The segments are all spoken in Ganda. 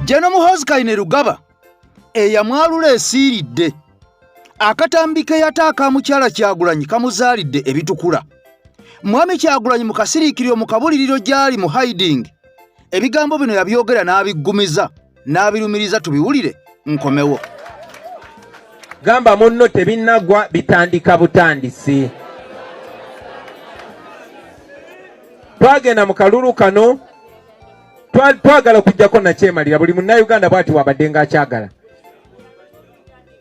Jeno Muhoozi Kainerugaba eyamwalula esiiridde akatambi ke yataaka mukyala Kyagulanyi kamuzaalidde ebitukula. Mwami Kyagulanyi mu kasiriikiriro mu kabuliriro gy'ali mu hiding ebigambo bino yabyogera n'abiggumiza n'abirumiriza tubiwulire nkomewo. Gamba munno tebinnagwa bitandika butandisi. Twagenda mu kalulu kano twagala okujjako nakyemalira buli munnayuganda bw'ati wabadde ng'akyagala.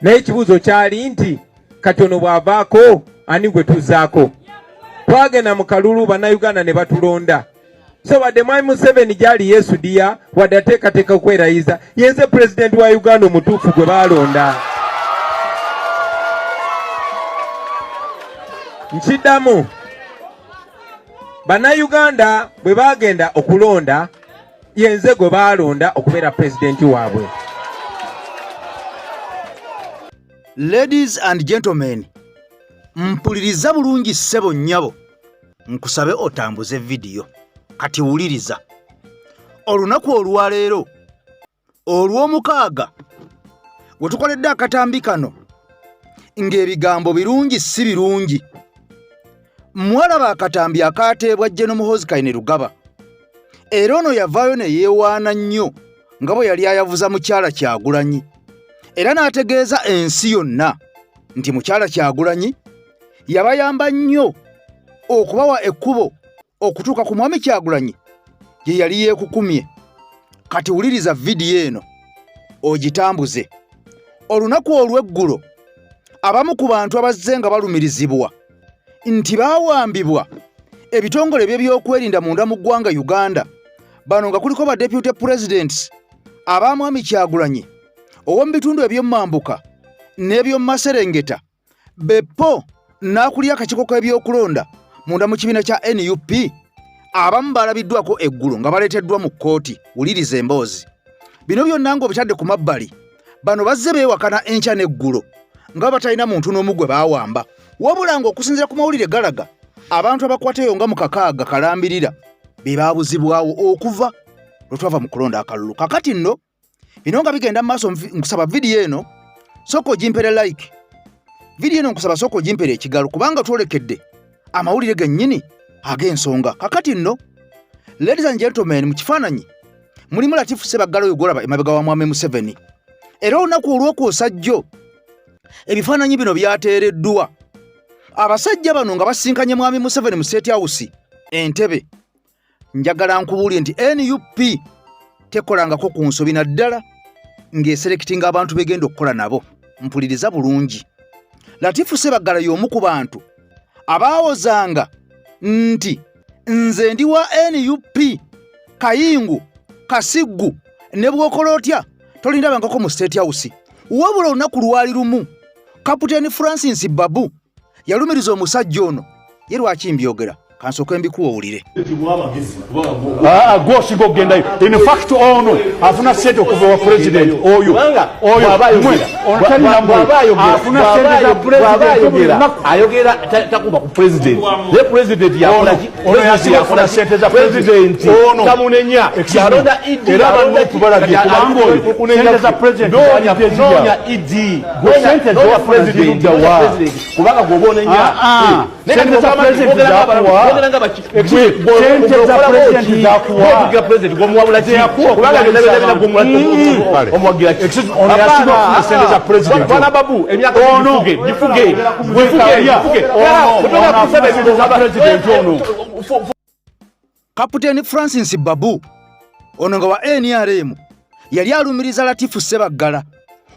Naye ekibuuzo kyali nti katono bw'avaako ani gwe tuzzaako. Twagenda mu kalulu bannayuganda ne batulonda. So wadde Mwami Museveni gyali yeesudiya wadde ateekateeka okwerayiza yenze pulezidenti wa Uganda omutuufu gwe baalonda. Nkiddamu bannayuganda bwe baagenda okulonda yenze gwe baalonda okubeera pulezidenti waabwe. Ladies and gentlemen, mpuliriza bulungi ssebo nnyabo nkusabe otambuze video kati wuliriza. Olunaku olwaleero olw'omukaaga we tukoledde akatambi kano ng'ebigambo birungi si birungi. Mwalaba akatambi akaateebwa Jeno Muhoozi Kainerugaba era ono yavaayo ne yeewaana nnyo nga bwe yali ayavuza mukyala Kyagulanyi era n'ategeeza ensi yonna nti mukyala Kyagulanyi yabayamba nnyo okubawa ekkubo okutuuka ku mwami Kyagulanyi ye yali yeekukumye. Kati wuliriza vidiyo eno ogitambuze. Olunaku olw'eggulo abamu ku bantu abazze nga balumirizibwa nti baawambibwa ebitongole by'ebyokwerinda munda mu ggwanga Uganda, bano nga kuliko ba deputy presidents aba mwami Kyagulanyi ow'omu bitundu eby'omumambuka n'eby'omumaserengeta, Beppo n'akulira akakiiko k'ebyokulonda munda mu kibiina kya NUP, abamu balabiddwako eggulo nga baleeteddwa mu kkooti. Wuliriza emboozi. Bino byonna ng'obitadde ku mabbali, bano bazze beewakana enkya n'eggulo nga batalina muntu n'omu gwe baawamba, wabula ng'okusinziira ku mawulire galaga abantu abakwatayo nga mu kakaaga kalambirira be baabuzibwawo okuva lwe twava mu kulonda akalulu. Kakati nno bino nga bigenda mu maaso, nkusaba vidiyo eno sooka ogimpere like. Vidiyo eno nkusaba sooka ogimpere ekigalo kubanga twolekedde amawulire gennyini ag'ensonga. Kakati nno, ladies and gentlemen, mu kifaananyi mulimu Latifu Ssebaggala oyo gw'olaba emabega wa Mwami Museveni. Era olunaku olw'okwosajjo ebifaananyi bino byateereddwa abasajja bano nga basinkanye Mwami Museveni mu State House Entebbe. Njagala nkubuulire nti NUP tekolangako ku nsobi naddala ng'eselekitinga abantu begenda okukola nabo. Mpuliriza bulungi. Latifu Ssebaggala y'omu ku bantu abaawozanga nti nze ndi wa NUP, Kayingu, Kasiggu ne bw'okola otya tolindabangako mu State House. Wabula olunaku lwali lumu Kapiteeni Francis Babu yalumiriza omusajja ono. Ye lwaki mbyogera kansooke mbikuwa owulire. Gwoshi gogendayo. In fact ono afuna sente okuva wa president oyo afuna sente za president ayogera takuba ku president. The president afuna sente za president tamunenya yaronda idi era abantu kubalagira kubango kunenya za president nonya idi sente za president kubanga gobonenya sente za president zakuwa sente za president zakuwa president gomwabula kubanga ndabira gomwabula omwagira ono yasiba sente za president bana Babu emyaka gifuge Kapiteeni Francis Babu ono nga wa NRM yali alumiriza Latifu Ssebaggala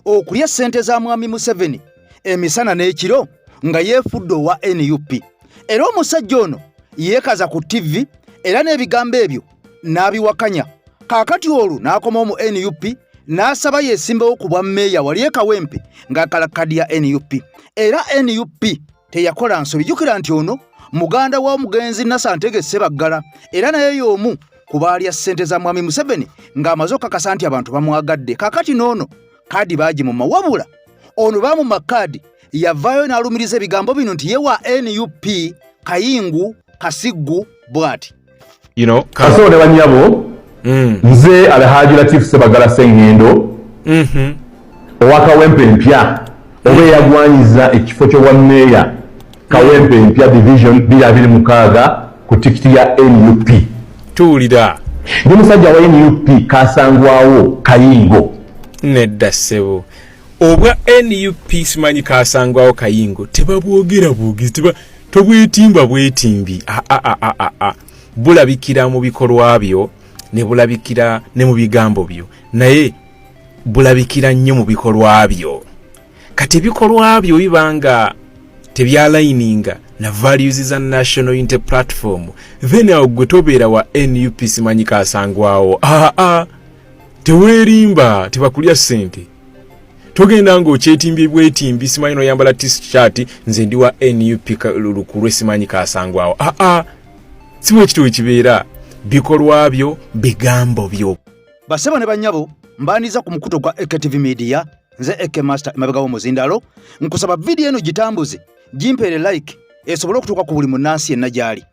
okulya ssente za Mwami Museveni emisana n'ekiro nga yeefudde owa NUP. Era omusajja ono yeekaza ku TV era n'ebigambo ebyo n'abiwakanya. Kaakati olwo n'akomawo mu NUP n'asaba yeesimbewo ku bwa mmeeya wali e Kawempe ng'akalakadya NUP. Era NUP teyakola nsobi. Jjukira nti ono muganda wa omugenzi Nasantege Ssebaggala era naye y'omu ku baalya ssente za Mwami Museveni ng'amaze okukakasa nti abantu bamwagadde. Kaakati n'ono kaadi baagimuma, wabula ono baamuma kaadi yavaayo n'alumiriza ebigambo bino nti ye wa NUP, Kayingu, Kasiggu bw'ati. kasole banyabo nze Alhaji Latif Sebagala Sengendo owa Kawempe mpya oba yagwanyiza ekifo ky'obwa meya Kawempe mpya division 226 ku tikiti ya NUP. Tuulira ndi musajja wa NUP kasangwawo Kayingo nedda ssebo obwa NUP simanyi kasangwawo Kayingo tebabwogera bwogezi tobwetimba bwetimbi bulabikira mu bikolwa byo ne bulabikira ne mu bigambo byo naye bulabikira nnyo mu bikolwa byo kati ebikolwa byo bibanga tebyalininga na values za National Unity Platform then gwe tobeera wa NUP simanyi kasangwawo tewerimba tebakulya sente togenda ngo kyetimbi bwetimbi simanyi no yambala t-shirt nze ndi wa NUP lukulwe simanyi kasangwawo siwe kitu ekibeera bikolwa byo bigambo byo baseba ne banyabo mbaniza ku mukuto gwa EKTV Media nze Eke Master emabega w'omuzindalo nkusaba video eno gitambuze gimpere like esobola okutuuka ku buli munnansi yenna gyali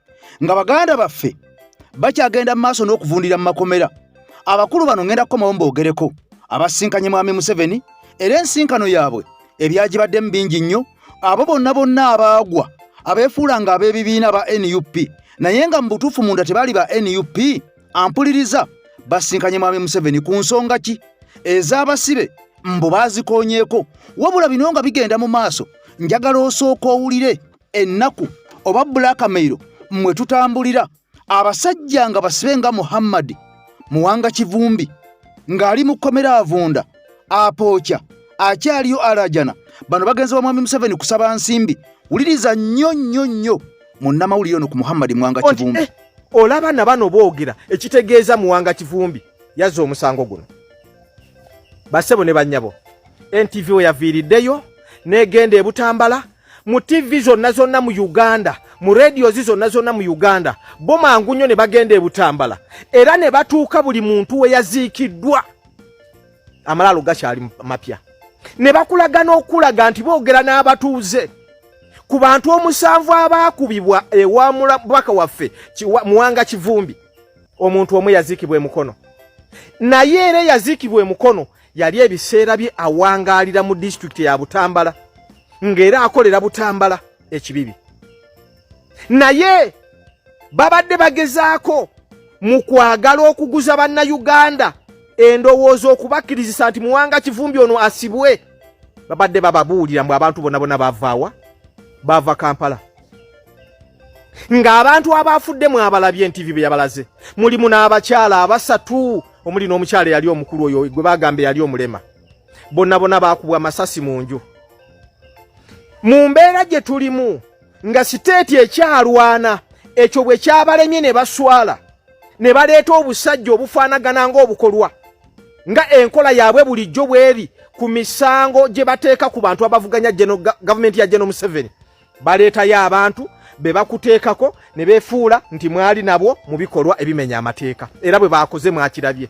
nga baganda baffe bakyagenda mu maaso n'okuvundira mu makomera abakulu bano ngenda kukomawo mboogereko abasinkanye mwami Museveni era ensinkano yaabwe ebyagibaddemu bingi nnyo abo bonna abaagwa abeefuula nga ab'ebibiina ba NUP naye nga mu butuufu munda tebaali ba NUP ampuliriza basinkanye mwami Museveni ku nsonga ki ez'abasibe mbo baazikoonyeeko wabula bino nga bigenda mu maaso njagala osooka owulire ennaku oba blackmail mmwe tutambulira abasajja nga basibe nga Muhammad Muwanga Kivumbi ng'ali mu kkomera avunda apookya akyaliyo alajana bano bagenze wa mwami Museveni kusaba nsimbi wuliriza nnyo munnamawulire ono ku Muhammad Muwanga Kivumbi olaba na bano boogera ekitegeeza Muwanga Kivumbi yazza omusango guno basebo ne bannyabo NTV we yaviiriddeyo negenda ebutambala mu TV zonna mu Uganda mu radio zonna mu Uganda bo mangu nnyo ne bagenda ebutambala era ne batuuka buli muntu we yaziikiddwa amalalo gakyali mapya ne bakulagana okulaga nti boogera n'abatuuze ku bantu omusanvu abaakubibwa ewa mubaka waffe Muwanga Kivumbi omuntu omwe yaziikibwa emukono naye era yaziikibwa emukono yali ebiseera bye awangaalira mu district ya Butambala ng'era akolera Butambala ekibibi naye babadde bagezaako mu kwagala okuguza bannayuganda endowooza okubakkiriza nti Muwanga Kivumbi ono asibwe babadde bababuulira mbu abantu bonna bavaawa bava Kampala ng'abantu abafudde mu abalabye NTV bye yabalaze mulimu n'abakyala abasatu omuli n'omukyala yali omukulu oyo gwe bagambe yali omulema bonna baakubwa amasasi mu nju mu mbeera gye tulimu nga siteeti ekyalwana ekyo bwe kyabalemye ne baswala ne baleeta obusajja obufaanagana ng'obukolwa nga enkola yaabwe bulijjo bweri ku misango gye bateeka ku bantu abavuganya gavumenti ya General Museveni baleetayo abantu be bakuteekako ne beefuula nti mwali nabo mu bikolwa ebimenya amateeka era bwe baakoze mwakirabye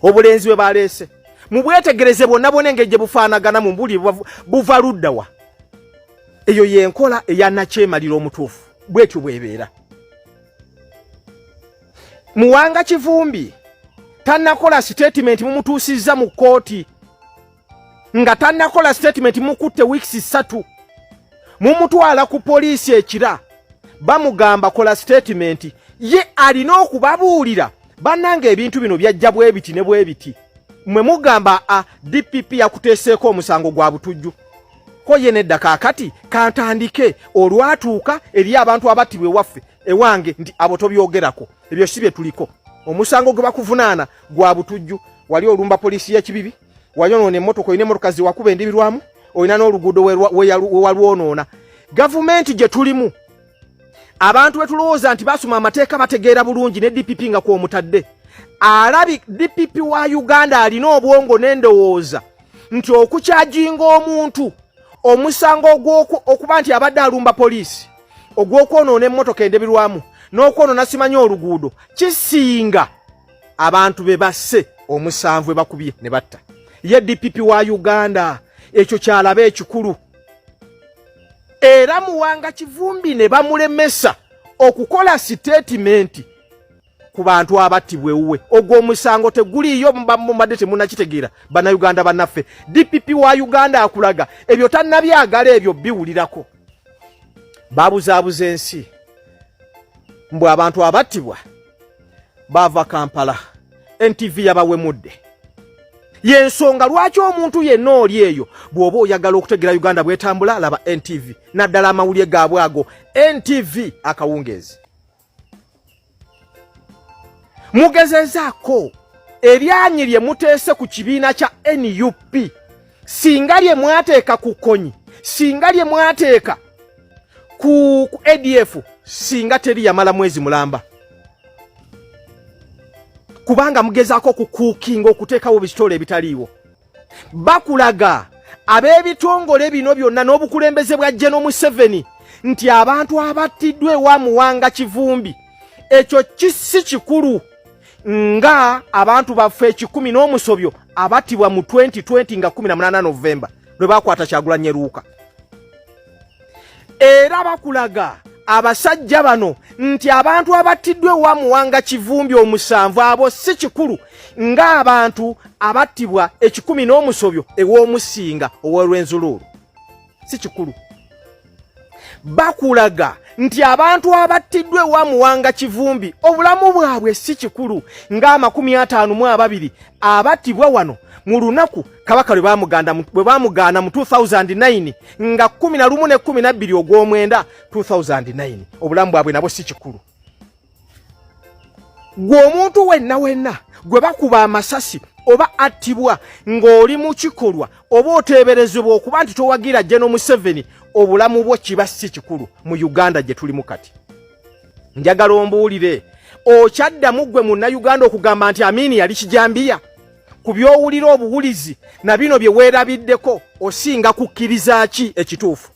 obulenzi bwe baleese mu bwetegereze bonna engeri gye bufaanagana mu mbuli buva luddawa eyo yenkola eya nakyemalira omutuufu bwetyo bwebeera Muwanga Kivumbi tannakola statement mumutuusizza mu kooti nga tannakola statement mukutte weeks 3 mumutwala ku poliisi ekira bamugamba kola statement ye alina okubabuulira bannanga ebintu bino byajja bwebiti ne bwebiti mwe mugamba DPP yakuteeseeko omusango gwa butujju ko ye nedda kaakati kantandike olwatuuka eri abantu abattibwe waffe ewange nti abo tobyogerako ebyo si bye tuliko omusango gwe bakuvunaana gwa butujju wali olumba poliisi y'ekibibi wayonoona emmotoka oyina emmotoka ziwakuba endibirwamu oyina n'oluguudo we walwonoona gavumenti gye tulimu abantu bwe tulowooza nti basoma amateeka bategeera bulungi ne DPP nga kw'omutadde alabi DPP wa Uganda alina obwongo n'endowooza nti okukyajinga omuntu omusango okuba nti abadde alumba poliisi ogw'okwonoona emmotoka endebirwamu n'okwonoona simanyi oluguudo kisinga abantu be basse omusanvu we bakubye ne batta ye DPP wa Uganda ekyo kyalaba ekikulu era Muwanga Kivumbi ne bamulemesa okukola statement ku bantu abattibwa ewuwe ogwo omusango teguliyo mbadde temunnakitegeera bannayuganda bannaffe DPP wa Uganda akulaga ebyo tannabyagala ebyo biwulirako babuzaabuza ensi mbwe abantu abattibwa bava Kampala NTV yabawemudde yensonga lwaki omuntu yenna oli eyo bw'oba oyagala okutegeera Uganda bwetambula laba NTV naddala amawulire gaabwe ago NTV akawungeezi mugezezaako eryanyi lye muteese ku kibiina kya NUP singa lye mwateeka ku konyi singa lye mwateeka ku ADF singa teri yamala mwezi mulamba kubanga mugezaako kukuukinga okuteekawo ebitole ebitaliiwo bakulaga ab'ebitongole bino byonna n'obukulembeze bwa General Museveni nti abantu abattiddwa ewa Muwanga Kivumbi ekyo kisi kikulu nga abantu baffe 10 n'omusobyo abattibwa mu 2020 nga 18 Novemba lwe bakwata Kyagulanyi Luuka era bakulaga abasajja bano nti abantu abattiddwa ewa Muwanga Kivumbi omusanvu abo si kikulu nga abantu abattibwa 10 n'omusobyo ew'omusinga ow'Olwenzululu si kikulu bakulaga nti abantu abattiddwa ewa Muwanga Kivumbi obulamu bwabwe si kikulu nga 52 abattibwa wano mu lunaku kabaka bwe bamugaana mu 2009 nga 11 ne 12 ogw'omwenda 2009 obulamu bwabwe nabo si kikulu gwe omuntu wenna gwe bakuba amasasi oba attibwa ng'oli mu kikolwa oba oteeberezebwa okuba nti towagira General Museveni obulamu bwo kiba si kikulu mu Uganda gye tulimu kati njagala ombuulire okyaddamu gwe munnayuganda okugamba nti Amini yali kijambiya ku byowulira obuwulizi na bino bye weerabiddeko osinga kukkiriza ki ekituufu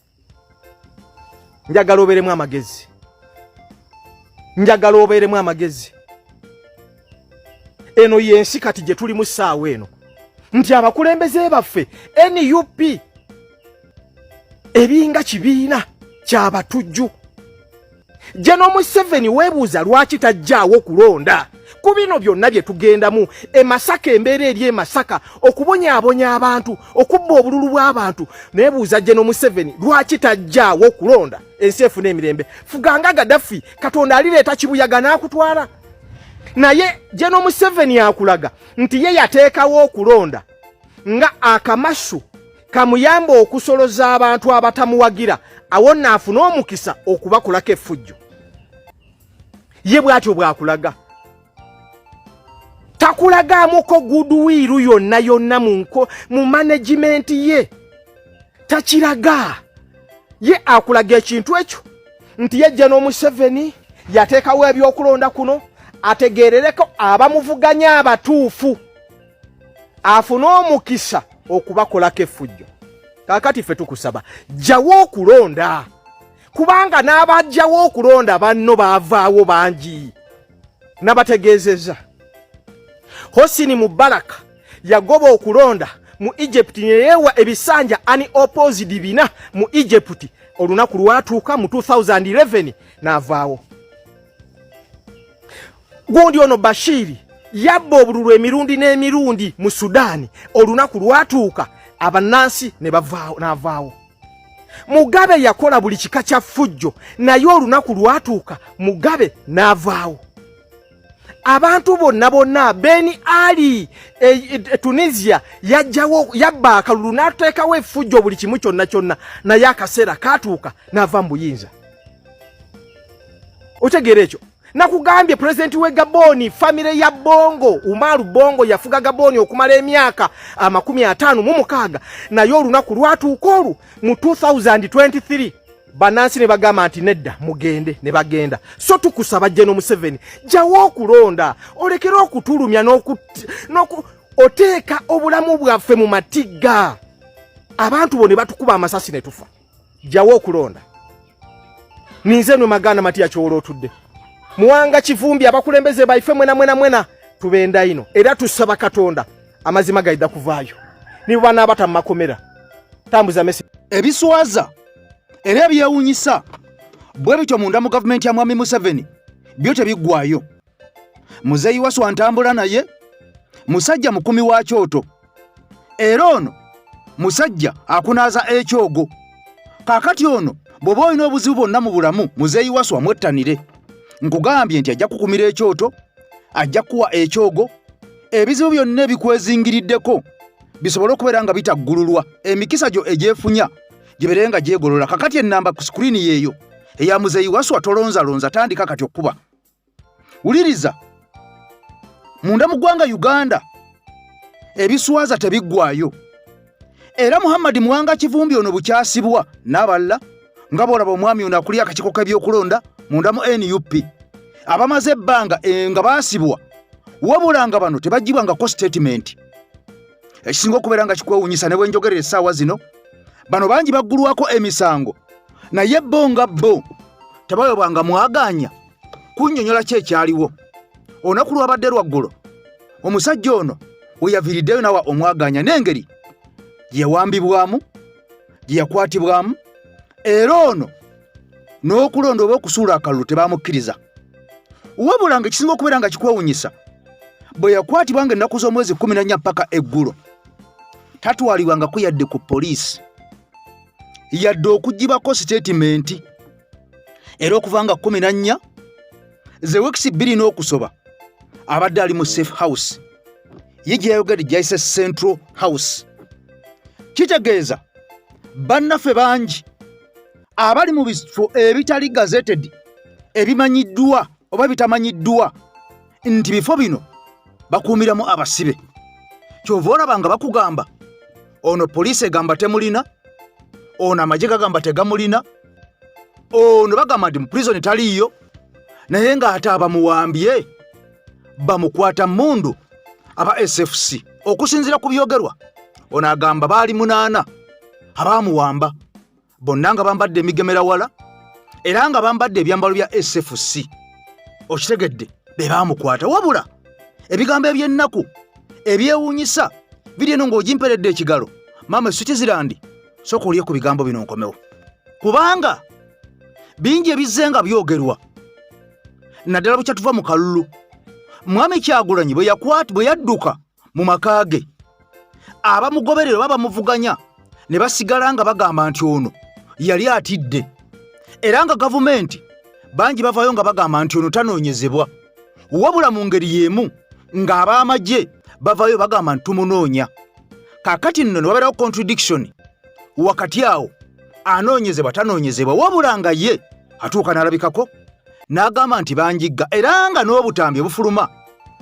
njagala obeeremu amagezi eno yensi kati gye tuli mu ssaawa eno nti abakulembeze baffe NUP ebinga kibiina ky'abatujju General Museveni weebuuza lwaki tajjaawo kulonda ku bino byonna bye tugendamu Masaka embeera eri Masaka okubonyaabonya abantu okubba obululu bw'abantu neebuuza General Museveni lwaki tajjaawo kulonda ensi efuna emirembe fuganga Gaddafi Katonda alireeta kibuyaga n'akutwala naye General Museveni akulaga nti ye yateekawo okulonda nga akamasu kamuyamba okusoloza abantu abatamuwagira awo naafuna omukisa okubakolako effujjo ye bw'atyo bw'akulaga takulagaamuko goodwill yonna mu management ye takiraga ye akulaga ekintu ekyo nti ye General Museveni yateekawo ebyokulonda kuno ategerereko abamuvuganya abatuufu afuna omukisa okubakolako effujjo kakati ffe tukusaba jjawo okulonda kubanga n'abajjawo okulonda banno baavaawo bangi nabategeezezza Hosni Mubarak yagoba okulonda mu Egypt neyeewa ebisanja unopposed bina mu Egypt olunaku lwatuuka mu 2011 n'avaawo gundi ono Bashiri yabba obululu emirundi n'emirundi mu Sudani olunaku lwatuuka abannansi ne n'avaawo Mugabe yakola buli kika kya ffujjo naye olunaku lwatuuka Mugabe n'avaawo abantu bonna Beni Ali Tunisia yabba akalulu n'ateekawo effujjo buli kimu kyonna naye akaseera kaatuuka n'ava mu buyinza otegeera ekyo nakugambye president we Gaboni family ya Bongo Umaru Bongo yafuga Gaboni okumala emyaka 56 naye olunaku lwatuuka olwo mu 2023 banansi ne bagamba nti nedda mugende ne bagenda so tukusaba General Museveni jawo okulonda olekera okutulumya oteeka obulamu bwaffe mu matiga abantu bone batukuba amasasi ne tufa jawo okulonda ninze nwe magana Matiya Kyowolo otudde Muwanga Kivumbi abakulembeze baife mwena tubenda ino era tusaba Katonda amazima gaida kuvaayo ni bana abata makomera tambuza mesi ebiswaza era ebyewunyisa bwe bityo munda mu government ya Mwami Museveni byo tebiggwayo Muzeeyi Wasswa ntambula naye musajja mukumi wa kyoto era ono musajja akunaaza ekyogo. Kaakati ono bw'oba olina obuzibu bwonna mu bulamu Muzeeyi Wasswa mwettanire. Nkugambye nti ajja kukumira ekyoto, ajja kuwa ekyogo, ebizibu byonna ebikwezingiriddeko bisobole okubeera nga bitaggululwa, emikisa gyo egyefunya gibeere nga gyegolola. Kakati ennamba ku sikuriini yeeyo eya Muzeeyi Wasswa, tolonzalonza, tandika kati okkuba. Wuliriza, munda mu ggwanga Uganda ebiswaza tebiggwayo, era Muhammad Mwanga Kivumbi ono bukyasibwa n'abalala nga bw'olaba omwami ono akulira akakiiko k'ebyokulonda munda mu NUP abamaze ebbanga nga baasibwa, wabula nga bano tebagibwangako statement. Ekisinga okubeera nga kikwewuunyisa ne bwe njogerera essaawa zino, bano bangi baggulwako emisango naye bo nga bo tebayobwanga mwagaanya kunnyonnyola ki ekyaliwo. Olunaku lwabadde lwaggulo omusajja ono we yaviiriddeyo nawa omwagaanya n'engeri gye yawambibwamu, gye yakwatibwamu, era ono n'okulonda oba okusuula akalulu tebaamukkiriza. Wabula nga ekisinga okubeera nga kikwewuunyisa, bwe yakwatibwa nga ennaku z'omwezi 14 ppaka eggulo tatwalibwangako yadde ku poliisi yadde okugibako statement. Era okuva nga 14 ze weeks 2 n'okusoba abadde ali mu safe house, ye gye yayogedde gyayise Central House. Kitegeeza bannaffe bangi abali mu bifo ebitali gazetted, ebimanyiddwa oba bitamanyiddwa nti bifo bino bakuumiramu abasibe. Kyova olaba nga bakugamba ono poliisi egamba temulina, ono amagye gagamba tegamulina, ono bagamba nti mu prison taliiyo, naye ng'ate abamuwambye bamukwata mundu aba SFC. Okusinziira ku byogerwa, ono agamba baali 8 abaamuwamba, bonna nga bambadde emigemerawala era nga bambadde ebyambalo bya SFC. Okitegedde be baamukwata. Wabula ebigambo eby'ennaku ebyewuunyisa biri eno ng'ogimperedde ekigalo, Mama Switzerland, sooka olye ku bigambo bino nkomewo, kubanga bingi ebizzenga byogerwa. Naddala bukya tuva mu kalulu, Mwami Kyagulanyi bwe yadduka mu maka ge, abamugoberera oba bamuvuganya ne basigala nga bagamba nti ono yali atidde, era nga gavumenti bangi bavayo nga bagamba nti ono tanoonyezebwa. Wabula mu ngeri y'emu ng'ab'amagye bavayo bagamba nti tumunoonya. Kaakati nno ne wabeerawo contradiction wakati awo, anoonyezebwa tanoonyezebwa, wabula nga ye atuuka n'alabikako n'agamba nti banjigga, era nga n'obutambi bufuluma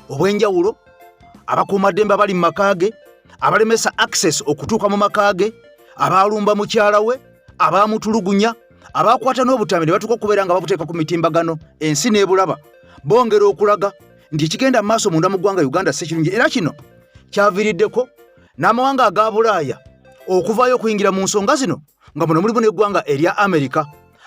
obw'enjawulo, abakuumaddembe abali mu maka ge, abalemesa access okutuuka mu maka ge, abaalumba mukyala we, abaamutulugunya, abaakwata n'obutambi ne batuuka okubeera nga babuteeka ku mitimbagano, ensi n'ebulaba, bongera okulaga nti ekigenda mu maaso munda mu ggwanga Uganda si kirungi. Era kino kyaviiriddeko n'amawanga aga Bulaaya okuvaayo okuyingira mu nsonga zino, nga muno mulimu n'eggwanga erya Amerika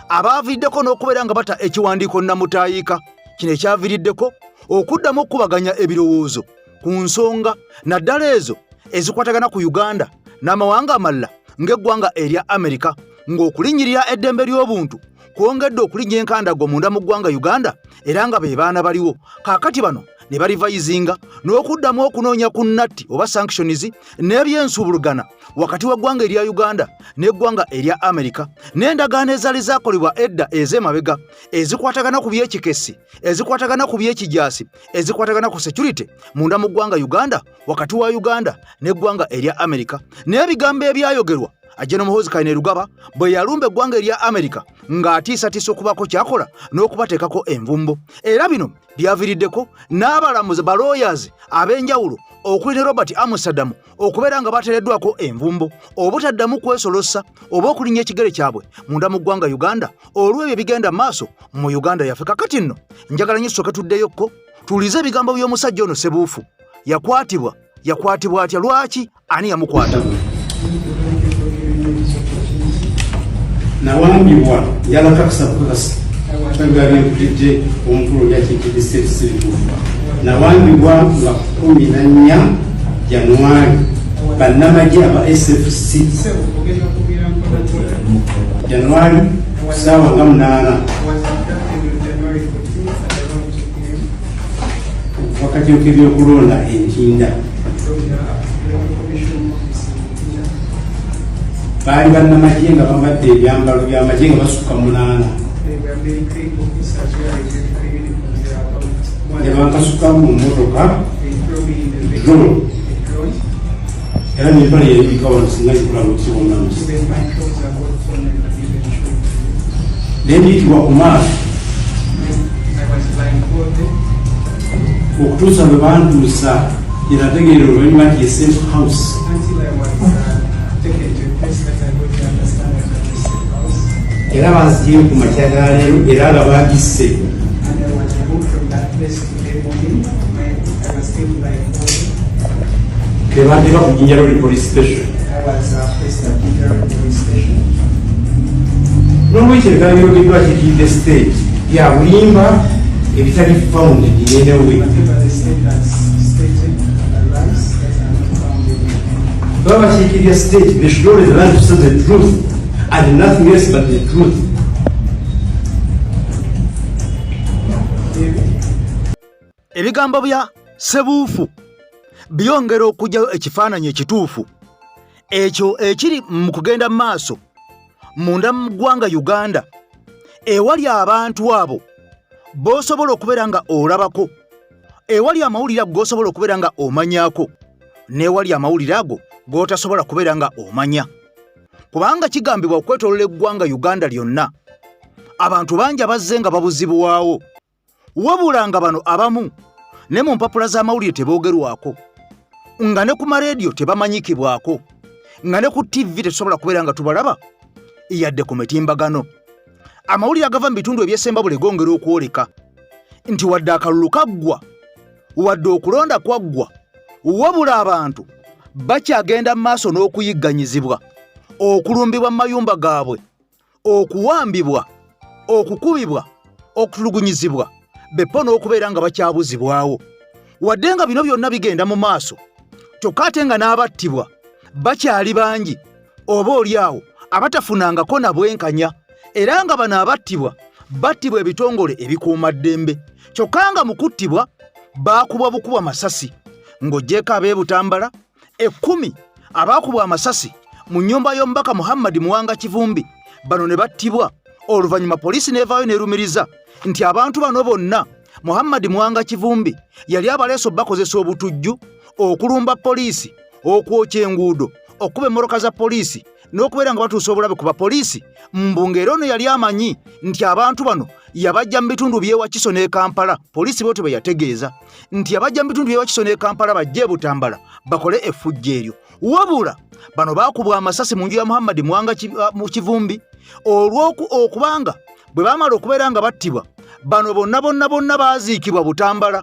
abaaviiriddeko n'okubeera nga bata ekiwandiiko nnamutaayiika. Kino ekyaviiriddeko okuddamu okubaganya ebirowoozo ku nsonga naddala ezo ezikwatagana ku Uganda n'amawanga amalala ng'eggwanga erya Amerika, ng'okulinnyirira eddembe ly'obuntu kwongedde okulinnya enkandago munda mu ggwanga Uganda, era nga be baana baliwo. Kaakati bano ne balivayizinga n'okuddamu okunoonya ku nnatti oba sanctions n'ebyensuubulugana wakati w'eggwanga erya Uganda n'eggwanga erya Amerika, n'endagaano ezaali zaakolebwa edda ez'emabega ezikwatagana ku by'ekikesi, ezikwatagana ku by'ekijaasi, ezikwatagana ku security munda mu ggwanga Uganda wakati wa Uganda n'eggwanga erya Amerika, n'ebigambo ebyayogerwa Ajeno Muhoozi Kainerugaba bwe yalumba eggwanga erya Amerika ng'atiisatiisa okubako kyakola n'okubateekako envumbo. Era bino byaviiriddeko n'abalamuzi balooyazi ab'enjawulo okuli ne Robert Amsterdam okubeera nga bateereddwako envumbo obutaddamu kwesolossa oba okulinnya ekigere kyabwe munda mu ggwanga Uganda olw'ebyo bigenda maaso mu Uganda yaffe. Kakati nno njagala nnyo tusooke tuddeyokko tuwulize ebigambo by'omusajja ono Ssebuufu. Yakwatibwa atya? Lwaki? Ani yamukwata? Nawambibwa njala takisa kukasa twagala mpulidde omukulu yakikidi state civil. Nawambibwa nga 14 Januari bannamagye aba SFC Januari kusaawa nga 8 wakati k'ebyokulonda entinda baali bannamagye nga bambadde ebyambalo by'amagye nga basukka 8 ne bankasuka mu mmotoka drone era n'empale yayibika wano singa zikulaba okusibonamusi ne ndiyitibwa ku maaso okutuusa bwe bantuusa yenategeera oluvannyuma nti ye safe house era banziye ku makya ga leero era nga bagisse tebanteeka ku Jinja Road police station n'olwekyo ebigambo byogeddwa kiriidde state bya bulimba ebitali founded in any way baba bakiikirira state they should always learn to say the truth and nothing else but the truth. Ebigambo bya Sebuufu byongera okujjayo ekifaananyi ekituufu ekyo ekiri mu kugenda maaso munda mu ggwanga Uganda ewali abantu abo b'osobola okubeera nga olabako, ewali amawulire ago g'osobola okubeera nga omanyaako, n'ewali amawulire ago g'otasobola kubeera nga omanya. Kubanga kigambibwa okwetoolola eggwanga Uganda lyonna abantu bangi abazze nga babuzibwawo, wabula nga bano abamu ne mu mpapula z'amawulire teboogerwako, nga ne ku mareediyo tebamanyikibwako, nga ne ku TV tetusobola kubeera nga tubalaba yadde ku mitimbagano. Amawulire agava mu bitundu eby'Essembabule gongera okwoleka nti wadde akalulu kaggwa, wadde okulonda kwaggwa, wabula abantu bakyagenda mu maaso n'okuyigganyizibwa, okulumbibwa mu mayumba gaabwe, okuwambibwa, okukubibwa, okutulugunyizibwa, beppo n'okubeera nga bakyabuzibwawo. Wadde nga bino byonna bigenda mu maaso, kyokka ate nga n'abattibwa bakyali bangi, oba oliawo abatafunangako na bwenkanya, era nga bano abattibwa battibwa ebitongole ebikuumaddembe, kyokka nga mu kuttibwa baakubwa bukubwa masasi, ng'oggyeko ab'e Butambala 10 abaakubwa amasasi mu nnyumba y'omubaka Muhammad Muwanga Kivumbi, bano ne battibwa. Oluvannyuma poliisi n'evaayo n'erumiriza nti abantu bano bonna Muhammad Muwanga Kivumbi yali abaleese bakozesa obutujju, okulumba poliisi, okwokya enguudo, okuba emmoloka za poliisi, n'okubeera nga batuusa obulabe ku bapoliisi. Mbungeero ono yali amanyi nti abantu bano yabajja mu bitundu by'ewakiso ne Kampala, poliisi bwetyo bwe yategeeza nti yabajja mu bitundu by'ewakiso ne Kampala bajje e Butambala bakole effujjo eryo, wabula bano baakubwa amasasi mu nju ya Muhammad Muwanga Kivumbi okubanga bwe baamala okubeera nga battibwa, bano bonna baaziikibwa Butambala,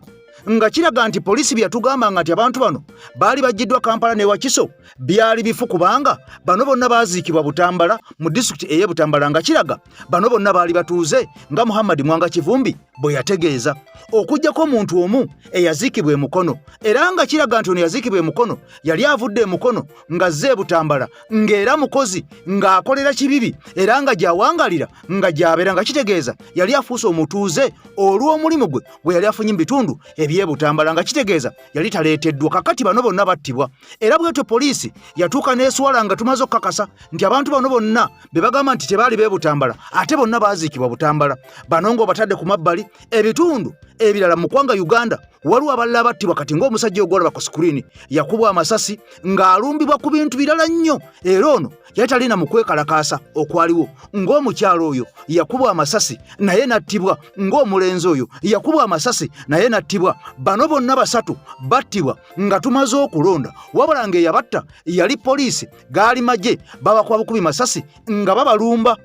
nga kiraga nti poliisi byatugamba nga nti abantu bano baali bajjiddwa Kampala ne Wakiso byali bifu, kubanga bano bonna baaziikibwa Butambala mu disitulikiti ey'e Butambala, nga kiraga bano bonna baali batuuze nga Muhammad Muwanga Kivumbi bwe yategeeza, okuggyako omuntu omu eyaziikibwa e Mukono, era nga kiraga nti ono yaziikibwa e Mukono yali avudde e Mukono ng'azze e Butambala, ng'era mukozi, ng'akolera kibibi, era nga gy'awangalira, nga gy'abeera, nga kitegeeza yali afuuse omutuuze olw'omulimu gwe bwe yali afunye mu bitundu eby'e Butambala, nga kitegeeza yali taleeteddwa. Kakati bano bonna battibwa, era bwetyo poliisi yatuuka n'eswala nga tumaze okukakasa nti abantu bano bonna be bagamba nti tebaali b'e Butambala ate bonna baaziikibwa Butambala. Bano ng'obatadde ku mabbali ebitundu ebirala mu ggwanga Uganda waliwo abalala battibwa, kati ng'omusajja ogwolaba ku screen yakubwa amasasi ng'alumbibwa ku bintu birala nnyo, era ono yali talina mu kwekalakaasa okwaliwo. Ng'omukyalo oyo yakubwa amasasi naye nattibwa, ng'omulenzi oyo yakubwa amasasi naye nattibwa. Bano bonna basatu battibwa nga tumaze okulonda, wabula ng'eyabatta yali poliisi, gaali magye, babakuba bukubi masasi nga babalumba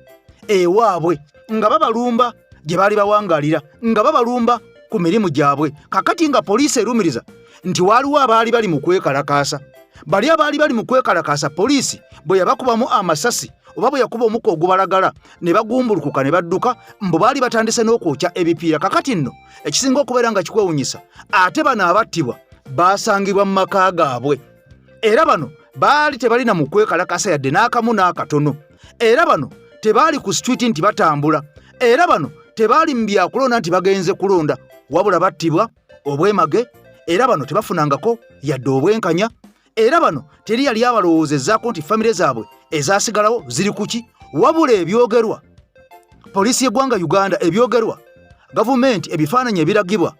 ewaabwe, nga babalumba gye baali bawangalira, nga babalumba ku mirimu gyabwe. Kakati nga poliisi erumiriza nti waaliwo abaali bali mu kwekalakaasa, bali abaali bali mu kwekalakaasa poliisi bwe yabakubamu amasasi oba bwe yakuba omukka ogubalagala ne bagumbulukuka ne badduka, mbu baali batandise n'okwokya ebipiira. Kakati nno ekisinga okubeera nga kikwewunyisa, ate bano abattibwa baasangibwa mu maka gaabwe, era bano baali tebalina mu kwekalakaasa yadde n'akamu n'akatono, era bano tebaali ku street nti batambula, era bano tebaali mu byakulonda nti bagenze kulonda, wabula battibwa obwemage era bano tebafunangako yadde obwenkanya, era bano teri yali abalowoozezaako nti famire zaabwe ezaasigalawo ziri kuki, wabula ebyogerwa poliisi y'eggwanga Uganda, ebyogerwa gavumenti, ebifaananyi ebiragibwa.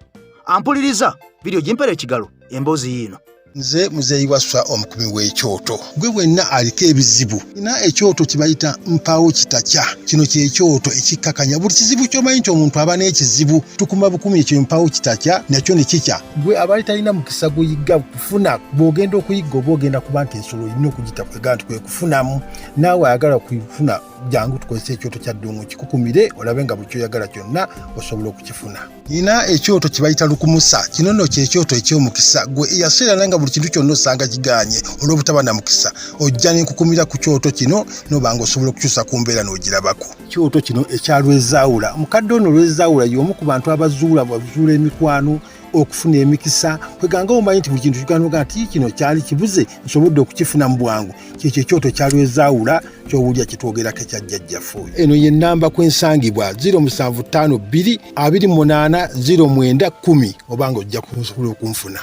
Ampuliriza vidiyo gimpera ekigalo emboozi yiino. Nze muzeeyi waswa omukumi w'ekyoto gwe wenna aliko ebizibu ina ekyoto kibayita mpaawo kitakya. Kino kyekyoto ekikkakanya buli kizibu ky'omanyi nti omuntu aba n'ekizibu tukuma bukumi ekyo mpaawo kitakya nakyo ne kikya. Gwe abaali talina mukisa guyigga kufuna bw'ogenda okuyigga oba ogenda kuba nti ensolo olina okugita kwega nti kwe kufunamu, naawe ayagala kufuna jangu tukozesa ekyoto kya ddungu kikukumire olabe nga buli kyoyagala kyonna osobola okukifuna. Ina ekyoto kibayita lukumusa. Kino nno kyekyoto eky'omukisa gwe yaseera nga buli kintu kyonna osanga kiganye olw'obutaba na mukisa ojja n'enkukumira ku kyoto kino n'obanga osobola okukyusa ku mbeera n'ogirabako. Kyoto kino ekya Lwezaawula, mukadde ono Lwezaawula y'omu ku bantu abazuula emikwano okufuna emikisa kweganga omanyi nti buli kintu kiganoga nti kino kyali kibuze nsobodde okukifuna mu bwangu. Kyekyo ekyoto kya Lwezaawula ky'owulya kitwogerako ekya jjajjaffe. Eno ye nnamba kwensangibwa 0752 28 0910 obanga ojja kusobola okunfuna.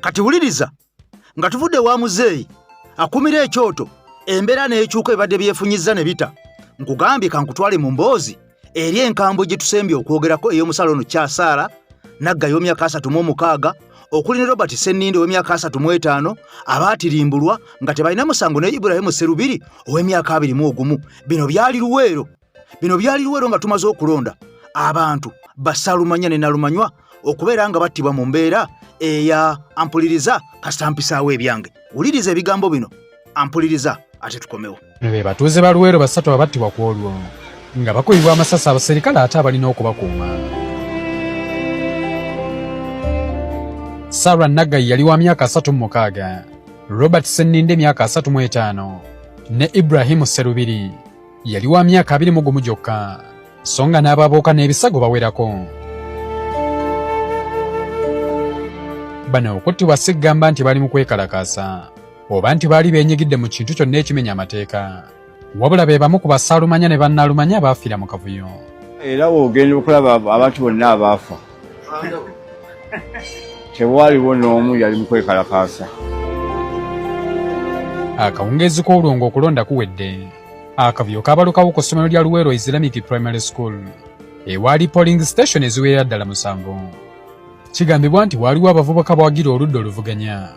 Kati wuliriza nga tuvudde wa muzeeyi akumira ekyoto, embeera n'ekyuka ebadde byefunyizza ne bita. Nkugambye kankutwale mu mboozi eri enkambwe gye tusembye okwogerako ey'omusalo ono Kyasaala Naggayi w'emyaka 36, okuli ne Robert Senninde ow'emyaka 35 abaatirimbulwa nga tebalina musango, ne Ibrahimu Sserubiri ow'emyaka 21. Bino byali Luweero nga tumaze okulonda abantu Bassalumanya ne Nalumanywa okubeera nga battibwa mu mbeera eya ampuliriza kasita mpisaawo ebyange. Wuliriza ebigambo bino, ampuliriza ate tukomewo. Be batuuze ba Luweero 3 abattibwa ku olwo nga bakubibwa amasasi abaserikale ate abalina okubakuuma. Sarah Naggayi yali wa myaka 36, Robert Senninde myaka 35 ne Ibrahimu Sserubiri yali wa myaka 21 gyokka, so nga n'ababooka n'ebisago bawerako. Bano okuttibwa si kugamba nti bali mu kwekalakaasa oba nti baali beenyigidde mu kintu kyonna ekimenya amateeka, wabula be bamu ku Bassalumanya ne Bannalumanya abaafiira mu kavuyo. Era w'ogenda okulaba abantu bonna abaafa tewaliwo n'omu yali mu kwekalakaasa. Akawungeezi k'olwongo okulonda kuwedde, akavuyo kaabalukawo ku ssomero lya Luweero Islamic Primary School ewaali polling station eziwerera ddala 7. Kigambibwa nti waaliwo abavubuka bawagira oludda oluvuganya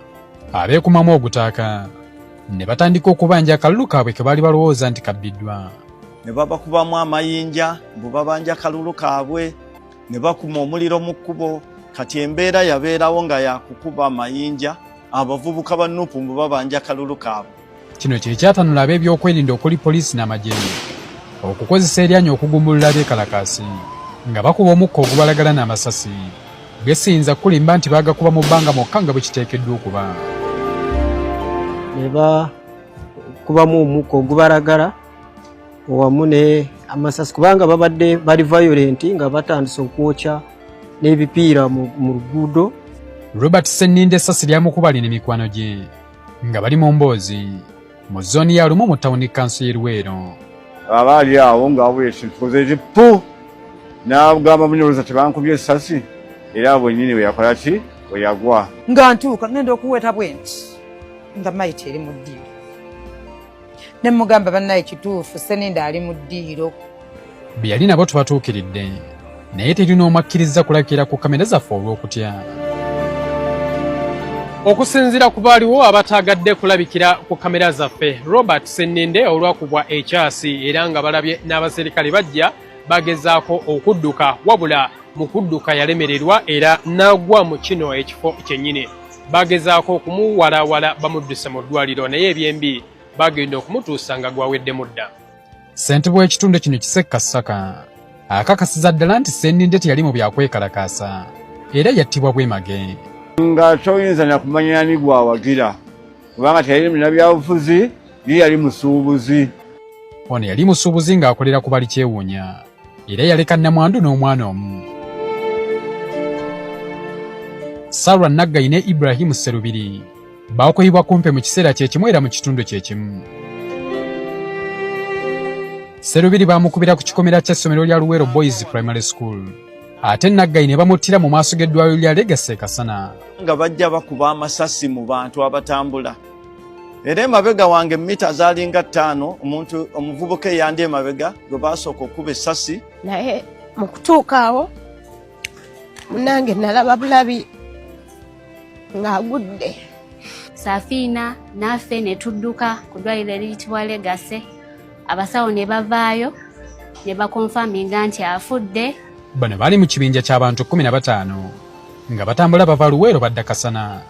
abeekumamu ogutaaka ne batandika okubanja akalulu kaabwe ke baali balowooza nti kabbiddwa. Ne babakubamu amayinja bwe babanja akalulu kaabwe, ne bakuma omuliro mu kkubo. Kati embeera yabeerawo nga yakukuba amayinja, abavubuka ba Nuupu bwe babanja akalulu kaabwe. Kino kye kyatanula ab'ebyokwerinda okuli poliisi n'amagye okukozesa eryanyi okugumbulula abeekalakaasi nga bakuba omukka ogubalagala n'amasasi gesiyinza kulimba nti baagakuba mu bbanga mwokka nga bwe kiteekeddwa okuba. Ne bakubamu omukka ogubalagala wamu ne amasasi kubanga babadde bali violent nga batandise okwokya n'ebipiira mu luguudo. Robert Senninde essasi lyamukuba lina emikwano gye nga bali mu mboozi mu zooni ya Lumo mu tawuni kanso y'e Luweero. Abaali awo ng'abula ekintu koze pu n'agamba munyoloza tebankubye essasi, era bwennyini bwe yakola ki bwe yagwa. Nga ntuuka ngenda okuweta bwenti nga mayiti eri mu ddiiro, ne mugamba bannaye kituufu Senninde ali mu ddiiro. Bye yali nabo tubatuukiridde naye teri n'omu akkiriza kulabikira ku kamera zaffe olw'okutya. Okusinziira ku baaliwo abataagadde kulabikira ku kamera zaffe, Robert Senninde olwakubwa ekyasi era nga balabye n'abaserikale bajja bagezaako okudduka, wabula mu kudduka yalemererwa era n'agwa mu kino ekifo kyennyini. Bagezaako okumuwalawala bamudduse mu ddwaliro naye ebyembi bagenda okumutuusa nga gwawedde mudda. Ssentebe w'ekitundu kino Kisekka Ssaka akakasiza ddala nti Senninde teyali mu byakwekalakaasa era yattibwa bwemage. Nga toyinza na kumanya ani gwawagira kubanga teyali munnabyabufuzi, ye yali musuubuzi. Ono yali musuubuzi ng'akolera ku bali kyewuunya era yaleka nnamwandu n'omwana omu. Sarah Naggayi ne Ibrahimu Sserubiri baakuyibwa kumpe mu kiseera kyekimu era mu kitundu kyekimu. Sserubiri baamukubira ku kikomera ky'essomero lya Luweero Boys Primary School ate Naggayi ne bamuttira mu maaso g'eddwaliro lya Legacy e Kasana. Nga bajja bakuba amasasi mu bantu abatambula. Era emabega wange mita zaalinga 5 omuvubuka eyandi emabega gwe baasooka okuba essasi. Naye mu kutuuka awo munange nalaba bulabi ng'agudde. Safiina naffe ne tudduka ku ddwaliro eriyitibwa Legacy. Abasawo ne bavaayo ne bakonfaminga nti afudde. Bano baali mu kibinja ky'abantu 15 nga batambula bava Luweero badda Kasana.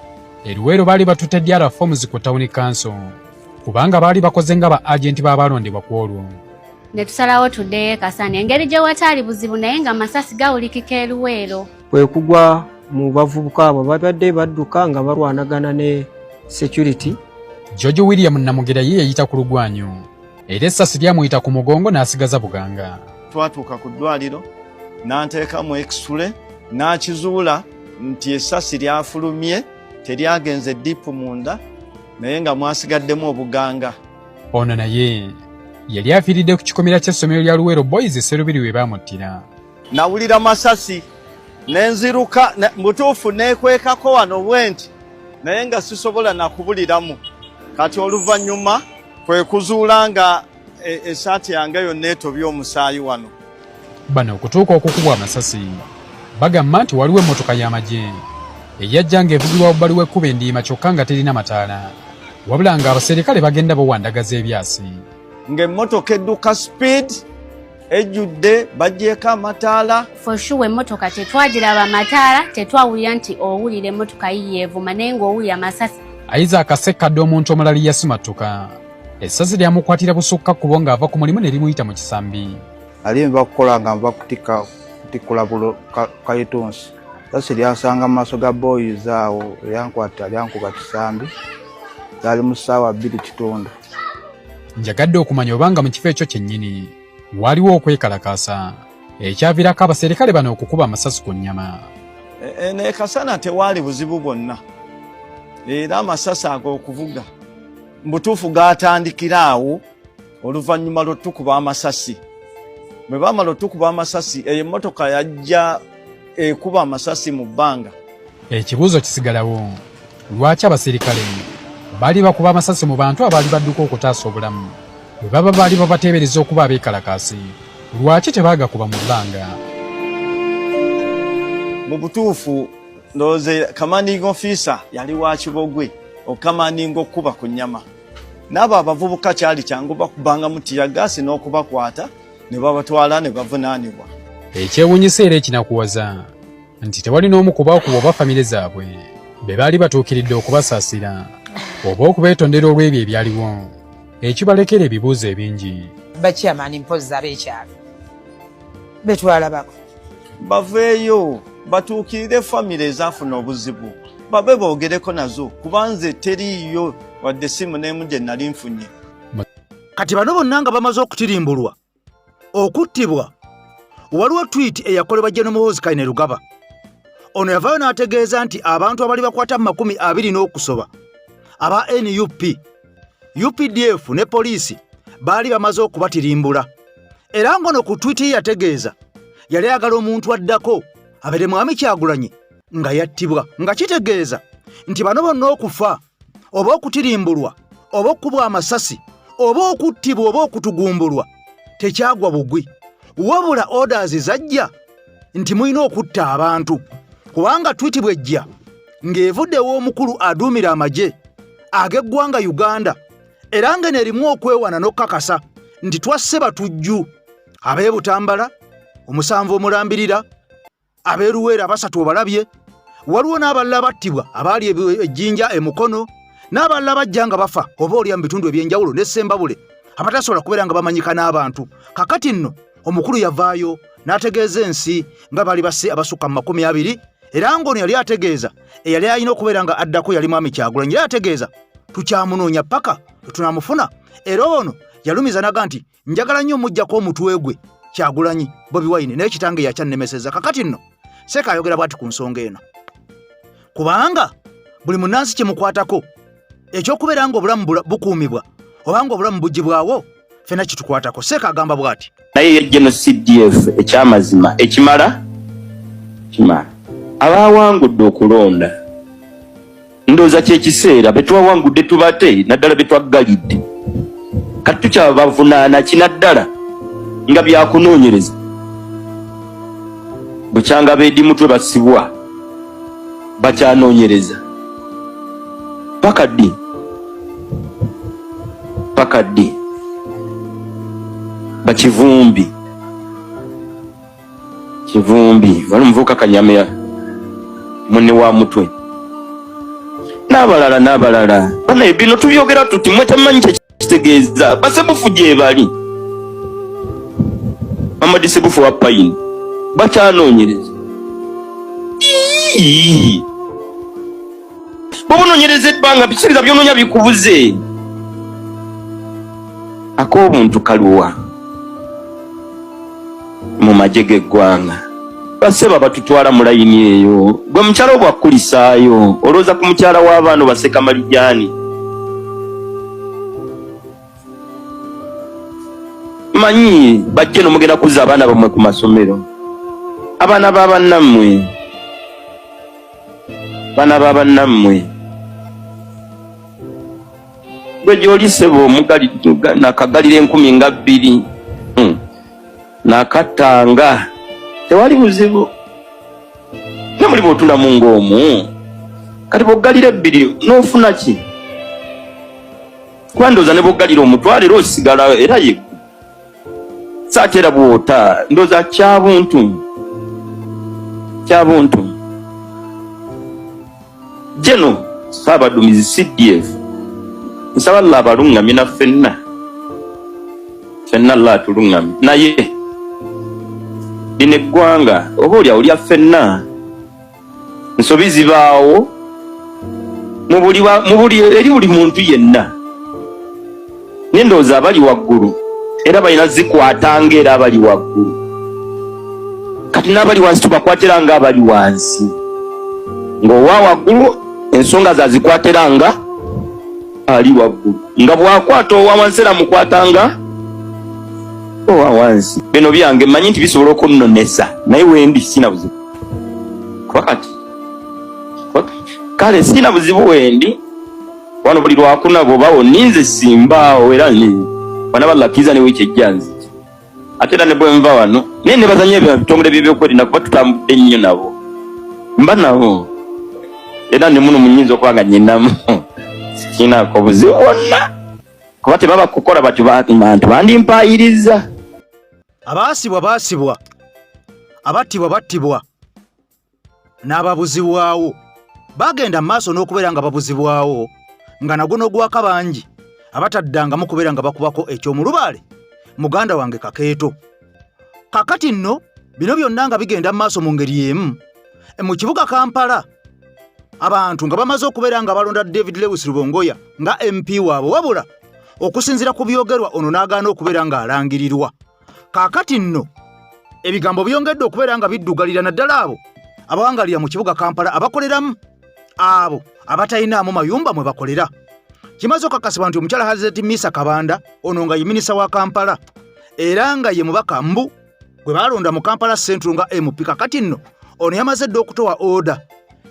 Luweero baali batutte DRA forms ku Town Council kubanga baali bakoze nga ba agenti b'abalondebwa ku olwo. Ne tusalawo tuddeyo Kasana engeri gye wataali buzibu naye nga amasasi gawulikika e Luweero. Kwe kugwa mu bavubuka abo babadde badduka nga balwanagana ne security. George William Namugera ye yayita ku lugwanyo era essasi lyamuyita ku mugongo n'asigaza buganga. Twatuuka ku ddwaliro n'anteekamu X-ray n'akizuula nti essasi lyafulumye teryagenze dipu munda naye nga mwasigaddemu obuganga. Ono naye yali afiiridde ku kikomera ky'essomero lya Luweero Boys Serubiri we baamuttira. Nawulira masasi nenziruka mutuufu neekwekako wano bwenti naye nga sisobola nakubuliramu. Kati oluvannyuma kwe kuzuula nga essaati yange yonna etobye omusaayi wano. Bano okutuuka okukubwa amasasi bagamba nti waliwo emmotoka y'amagye eyajja ng'evugirwa wabbali w'ekkubo endiima kyokka nga terina mataala wabula ng'abaserikale bagenda bawandagaza ebyasi. Ng'emmotoka edduka speed ejjudde baggyeko amataala. For sure emmotoka tetwagiraba mataala tetwawulira nti owulira emmotoka yiyeevuma naye ng'owulira amasasi. Isaac Sekadde omuntu omulala yasimatuka. Essasi lyamukwatira busukka kubo ng'ava ku mulimu ne limuyita mu kisambi. Ali bakukola nga nva kutikula bulo kayitunsi. Essasi lyansanga mu maaso ga boys awo lyankwata lyankuba kisambi. Zaali mu ssaawa 2:00. Njagadde okumanya obanga mu kifo ekyo kyennyini waliwo okwekalakaasa ekyaviirako abaserikale bano okukuba amasasi ku nnyama. Ne Kasana tewaali buzibu bwonna. Era amasasi ag'okuvuga mbutuufu gaatandikira awo oluvannyuma lw'otukuba amasasi. Bwe baamala otukuba amasasi eyo emmotoka yajja ekuba amasasi mu bbanga. Ekibuuzo kisigalawo lwaki abaserikale baali bakuba amasasi mu bantu abaali badduka okutaasa obulamu bwe baba baali babateebereza okuba abeekalakaasi lwaki tebaagakuba mu bbanga? Mu butuufu ndowooza commanding officer yali wa Kibogwe okamandinga okuba ku nnyama. N'abo abavubuka kyali kyangu bakubanga mu tiyagaasi n'okubakwata ne babatwala ne bavunaanibwa. Ekyewuunyisa era ekinakuwaza nti tewali n'omu ku baakuba oba famire zaabwe be baali batuukiridde okubasaasira oba okubeetondera olw'ebyo ebyaliwo ekibalekera ebibuuzo ebingi. Bakyamaani mpozi ab'ekyalo betwalabako baveeyo batuukirire famire ezaafuna obuzibu babe boogereko nazo kubanze teriiyo wadde simu n'emu gye nali nfunye. Kati bano bonna nga bamaze okutirimbulwa okuttibwa waliwo tweet eyakolebwa General Muhoozi Kayine Rugaba. Ono yavaayo n'ategeeza nti abantu abali bakwata 20 n'okusoba aba NUP, UPDF ne poliisi baali bamaze okubatirimbula. Era ngono ku tweet yategeeza yali ayagala omuntu addako abeere Mwami Kyagulanyi nga yattibwa nga kitegeeza nti bano bonna okufa oba okutirimbulwa oba okubwa amasasi oba okuttibwa oba okutugumbulwa tekyagwa bugwi wabula orders zajja nti mulina okutta abantu kubanga tweet bwejja ng'evuddewo omukulu aduumira amagye ag'eggwanga Uganda era nga n'erimu okwewana n'okukakasa nti twasse batujju ab'e Butambala omusanvu omulambirira ab'e Luweero 3 obalabye waliwo n'abalala battibwa abaali ejjinja emukono n'abalala bajja nga bafa oba olya mu bitundu ebyenjawulo ne Ssembabule abatasobola kubeera nga bamanyika n'abantu. Kakati nno omukulu yavaayo n'ategeeza ensi nga bali basse abasukka mu 20 era ng'ono yali ategeeza eyali alina okubeera nga addako yali Mwami Kyagulanyi yali ategeeza tukyamunoonya paka tunamufuna. Era ono yalumiza naga nti njagala nnyo omuggyako omutwe gwe Kyagulanyi Bobi Wine naye kitange yakyannemeseza. Kakati nno Seeka ayogera bw'ati ku nsonga eno kubanga buli munnansi kyemukwatako ekyokubeera nga obulamu bukuumibwa obanga obulamu bugibwawo fena kitukwatako. Seeka agamba bw'ati naye ye CDF ekyamazima ekimala Kimala abawangudde okulonda ndowooza kyekiseera betwawangudde tubate naddala betwaggalidde kati tukyabavunaana kinaddala nga byakunoonyereza bukyanga beedi mutwe basibwa bakyanoonyereza paka ddi bakivumbi wali omuvubuka Kanyamya munne wa mutwe n'abalala banaye bino tubyogera tuti mwe tamanyi kyekitegeeza basebufu gye bali Mamadi Sebufu wa Payini bakyanoonyereza bobonoonyereza ebbanga bisikiriza byonoonya bikubuze ak'obuntu kaluwa mu magye g'eggwanga baseba batutwala mu layini eyo gwe mukyala obwakkulisaayo olowooza ku mukyala w'abaana baseka Malijani manyi bajje nomugenda kuzza abaana bamwe ku masomero abaana b'abannammwe gwe gy'oli sebo nakagalira 12,000 nakatanga tewali buzibu ne muli bw'otulamu ng'omu kati bw'oggalira 2 n'ofuna ki kuba ndowooza ne bw'oggalira omutwale era osigala era ye saate era bw'ota ndowooza kyabuntu jeno Ssaabaduumizi CDF nsaba Allah abalungamye na ffenna Allah atulungamye naye lino eggwanga oba olya olya ffenna nsobi zibaawo eri buli muntu yenna nendowooza abali waggulu era balina zikwatanga era abali waggulu kati n'abali wansi tubakwatira nga abali wansi ng'owa waggulu ensonga zazikwatira nga ali waggulu nga bwakwata owa wansi era mukwatanga owa wansi bino byange manyi nti bisobola okunnonesa naye wendi sina buzibu kwakati kale sina buzibu wendi wano buli lwakuna bwoba oninze simbaawo era bana balakiza ne wekyejjanzi ate era ne bwe nva wano naye ne bazanye ebitongole by'ebyokwerinda kuba tutambudde ennyo nabo mba nabo era ne muno munyinza okuba nga nyinamu sikinaako buzibu bwonna kuba tebaba kukola batyo bantu bandimpaayiriza abaasibwa abattibwa n'ababuzibwawo bagenda mu maaso n'okubeera nga babuzibwawo nga nagwo n'ogwaka bangi abataddangamu kubeera nga bakubako ekyomulubaale muganda wange Kakeeto kakati nno bino byonna nga bigenda mu maaso mu ngeri emu mu kibuga Kampala abantu nga bamaze okubeera nga balonda David Lewis Rubongoya nga MP waabwe wabula okusinziira ku byogerwa ono n'agaana okubeera nga alangirirwa kakati nno ebigambo byongedde okubeera nga biddugalira naddala abo abawangalira mu kibuga Kampala abakoleramu abo abatayinaamu mayumba mwe bakolera kimaze okakasibwa nti omukyala Hazret Misa Kabanda ono nga ye minisita wa Kampala era nga ye mubaka mbu gwe balonda mu Kampala Central nga MP kakati nno ono yamaze dde okutowa oda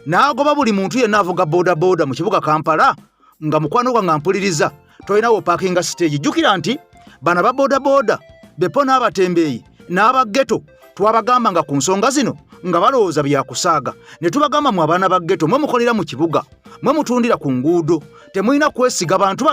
n'agoba buli muntu yenna avuga boda mu kibuga Kampala nga mukwano gwa nga mpuliriza tolinawo parkinga stage jjukira nti bana ba boda bepo n'abatembeeyi n'abageto twabagamba nga ku nsonga zino nga balowooza byakusaaga ne tubagamba mu abaana ba geto mwe mukolera mu kibuga mwe mutundira ku nguudo temulina kwesiga bantu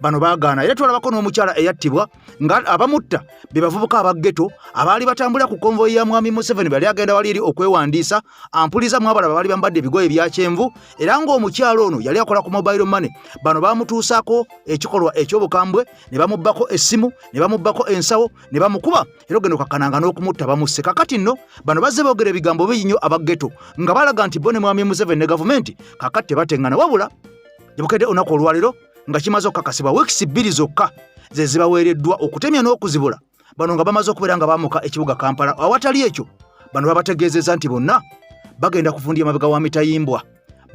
bano baagaana era tulabako n'omukyala eyattibwa nga abamutta be bavubuka abageto abaali batambulira ku konvoyi ya mwami Museveni bali agenda wali eri okwewandiisa ampuliza mu abalala baali bambadde ebigoye bya kyenvu era ng'omukyala ono yali akola ku mobile money bano bamutuusaako ekikolwa eky'obukambwe ne bamubbako essimu ne bamubbako ensawo ne bamukuba era ogenda okakananga n'okumutta bamusse kakati nno bano bazze boogera ebigambo binyo abageto nga balaga nti bo ne mwami Museveni ne gavumenti kakati tebateŋŋana wabula gyebukedde olunaku olwaliro nga kimaze okukakasibwa wiikisi 2 zokka ze zibaweereddwa okutemya n'okuzibula bano nga bamaze okubeera nga bamuka ekibuga Kampala awatali ekyo bano babategeezezza nti bonna bagenda kuvundya mabega wa mitayimbwa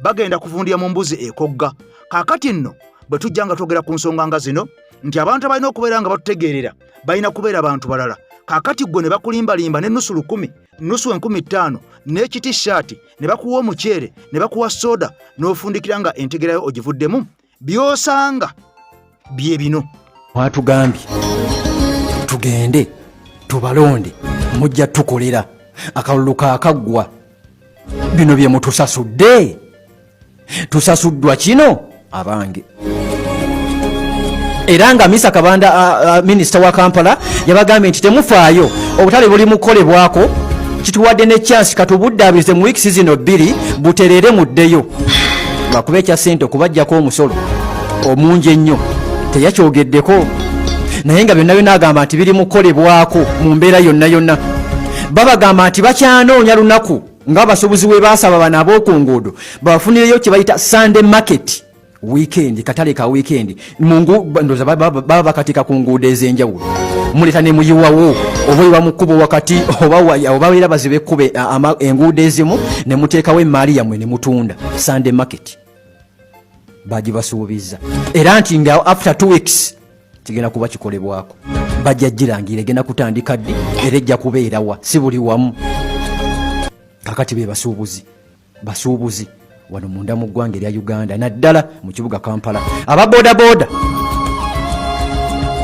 bagenda kuvundya mu mbuzi ekogga kakati nno bwe tujja nga twogera ku nsonga nga zino nti abantu abalina okubeera nga batutegeerera balina kubeera bantu balala kakati gwe ne bakulimbalimba n'ennusu 10 nusu 15,000 n'ekiti shaati ne bakuwa omuceere ne bakuwa soda n'ofundikira nga entegerayo ogivuddemu byosanga bye bino. Watugambye tugende tubalonde mujja tukolera akalulu kaakaggwa bino bye mutusasudde tusasuddwa kino abange. Era nga Misa Kabanda minisita wa Kampala yabagambye nti temufaayo obutale buli mukolebwako kituwadde ne chance katubuddaabirize mu wiiki zino 2 buterere muddeyo bakuba ekya ssente okubajjako omusolo omungi ennyo teyakyogeddeko naye nga byonna byonna agamba nti biri mukolebwako mu mbeera yonna yonna. Babagamba nti bakyanoonya lunaku ng'abasuubuzi we baasaba bano ab'oku nguudo babafunireyo kye bayita Sunday market weekend, katale ka weekend mungu ndoza baba bakatika ku nguudo ez'enjawulo muleta ne muyiwawo oba mukubo wakati oba era bazibe kube enguudo ezimu ne muteekawo emaali yammwe ne mutunda Sunday market bagibasuubiza. Era nti nga after 2 weeks kigenda kuba kikolebwako bajja girangira egenda kutandika ddi era ejja kubeerawa si buli wamu. Kakati be basuubuzi wano munda mu ggwanga erya Uganda naddala mu kibuga Kampala.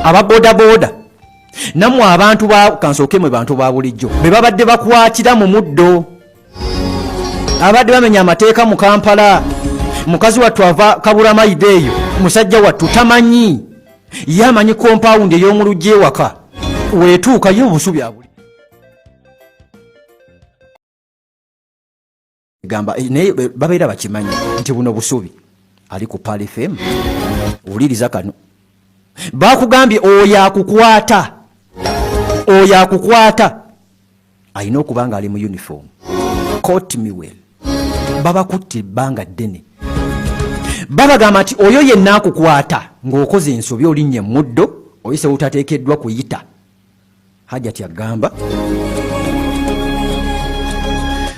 Ababodaboda namwe abantu kansooke mwe bantu ba bulijjo be babadde bakwatira mu muddo abadde bamenya amateeka mu Kampala. Mukazi wattu ava kabula mayide eyo musajja wattu tamanyi yamanyi kompawundi ey'omulujja ewaka weetuuka yo obusubi abuli gamba naye babeera bakimanyi nti buno busubi ali ku Pali FM owuliriza kano bakugambye oyo akukwata alina okuba nga ali mu uniform court miwel babakutte ebbanga ddene babagamba nti oyo yenna akukwata ng'okoze ensobi olinnye muddo oyise utateekeddwa kuyita Hajati agamba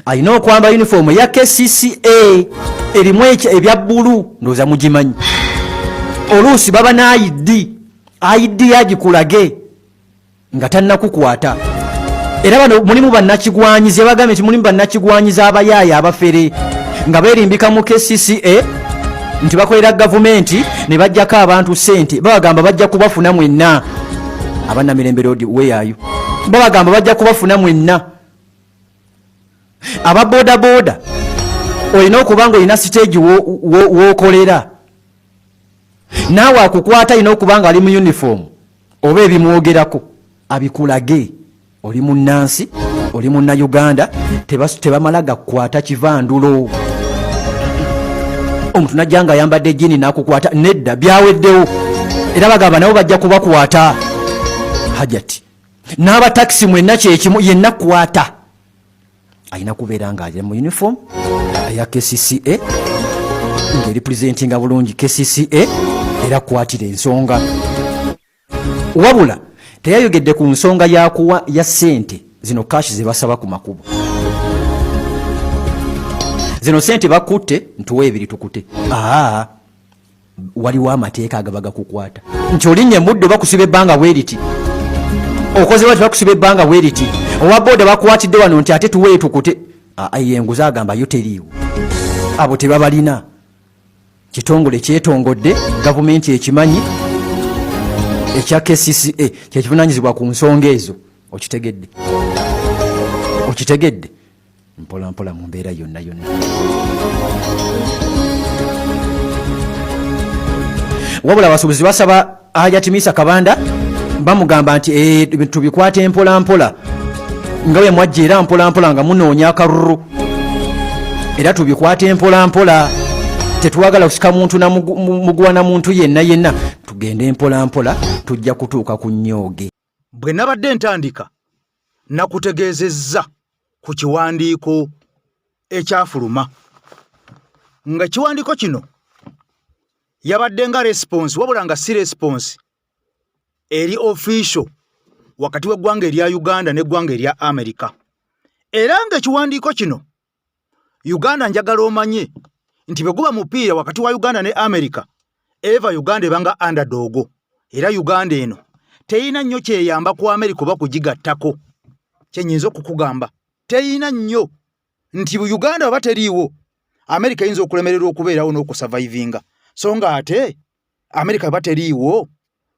alina okwamba uniform ya KCCA erimu ebya bbulu ndooza mugimanyi oluusi baba na ID yagikulage nga tannakukwata. Era bano mulimu bannakigwanyiza bagambye nti mulimu bannakigwanyiza abayaaya abafere nga beerimbika mu KCCA nti bakolera gavumenti ne bajjako abantu ssente babagamba bajja kubafuna mwenna abannamirembe road weyayo babagamba bajja kubafuna mwenna. Ababodaboda olina okuba nga olina stage w'okolera naawe akukwata alina okuba nga ali mu uniform oba ebimwogerako abikulage oli munnansi oli munnauganda tebamala gakukwata kivandulo. Omuntu najja nga ayambadde jini nakukwata nedda byaweddewo era bagamba nabo bajja kubakwata. Hajati n'abatakisi mwenna kyekimu yenna kwata alina kubeera nga ali mu uniform ya KCCA ng'eripresentinga bulungi KCCA era kwatira ensonga. Wabula teyayogedde ku nsonga yakuwa ya ssente zino kashi zebasaba ku makubo. Zino ssente bakutte ntuwe ebiri tukute waliwo amateeka agabaga kukwata nti olinnye muddo bakusiba ebbanga weriti okoze bati bakusiba ebbanga weriti owa boda bakwatidde wano nti ate tuwe tukute yenguza agamba yo teriiwo abo tebabalina kitongole kyetongodde gavumenti ekimanyi ekya KCCA kyekivunaanyizibwa ku nsonga ezo. Okitegedde mpola mpola mu mbeera yonna yonna. Wabula abasuubuzi basaba Hajati Misa Kabanda bamugamba nti tubikwate mpola mpola nga bwe mwajja era mpola mpola nga munoonya akalulu era tubikwate mpola mpola tetuwagala kusika muntu na mugwana muntu yenna tugende mpola mpola tujja kutuuka ku nnyooge. Bwe nabadde ntandika nakutegeezezza ku kiwandiiko ekyafuluma nga kiwandiiko kino yabadde nga response wabula nga si response eri official wakati w'eggwanga erya Uganda n'eggwanga erya America. Era nga ekiwandiiko kino Uganda njagala omanye nti bwe guba mupiira wakati wa Uganda ne America eva Uganda ebanga underdog era Uganda eno teyina nnyo kyeyamba ku America oba kugigattako. Kyenyinza okukugamba teyina nnyo nti Uganda baba teriiwo America yinza okulemererwa okubeerawo n'okusurvivinga so nga ate America baba teriiwo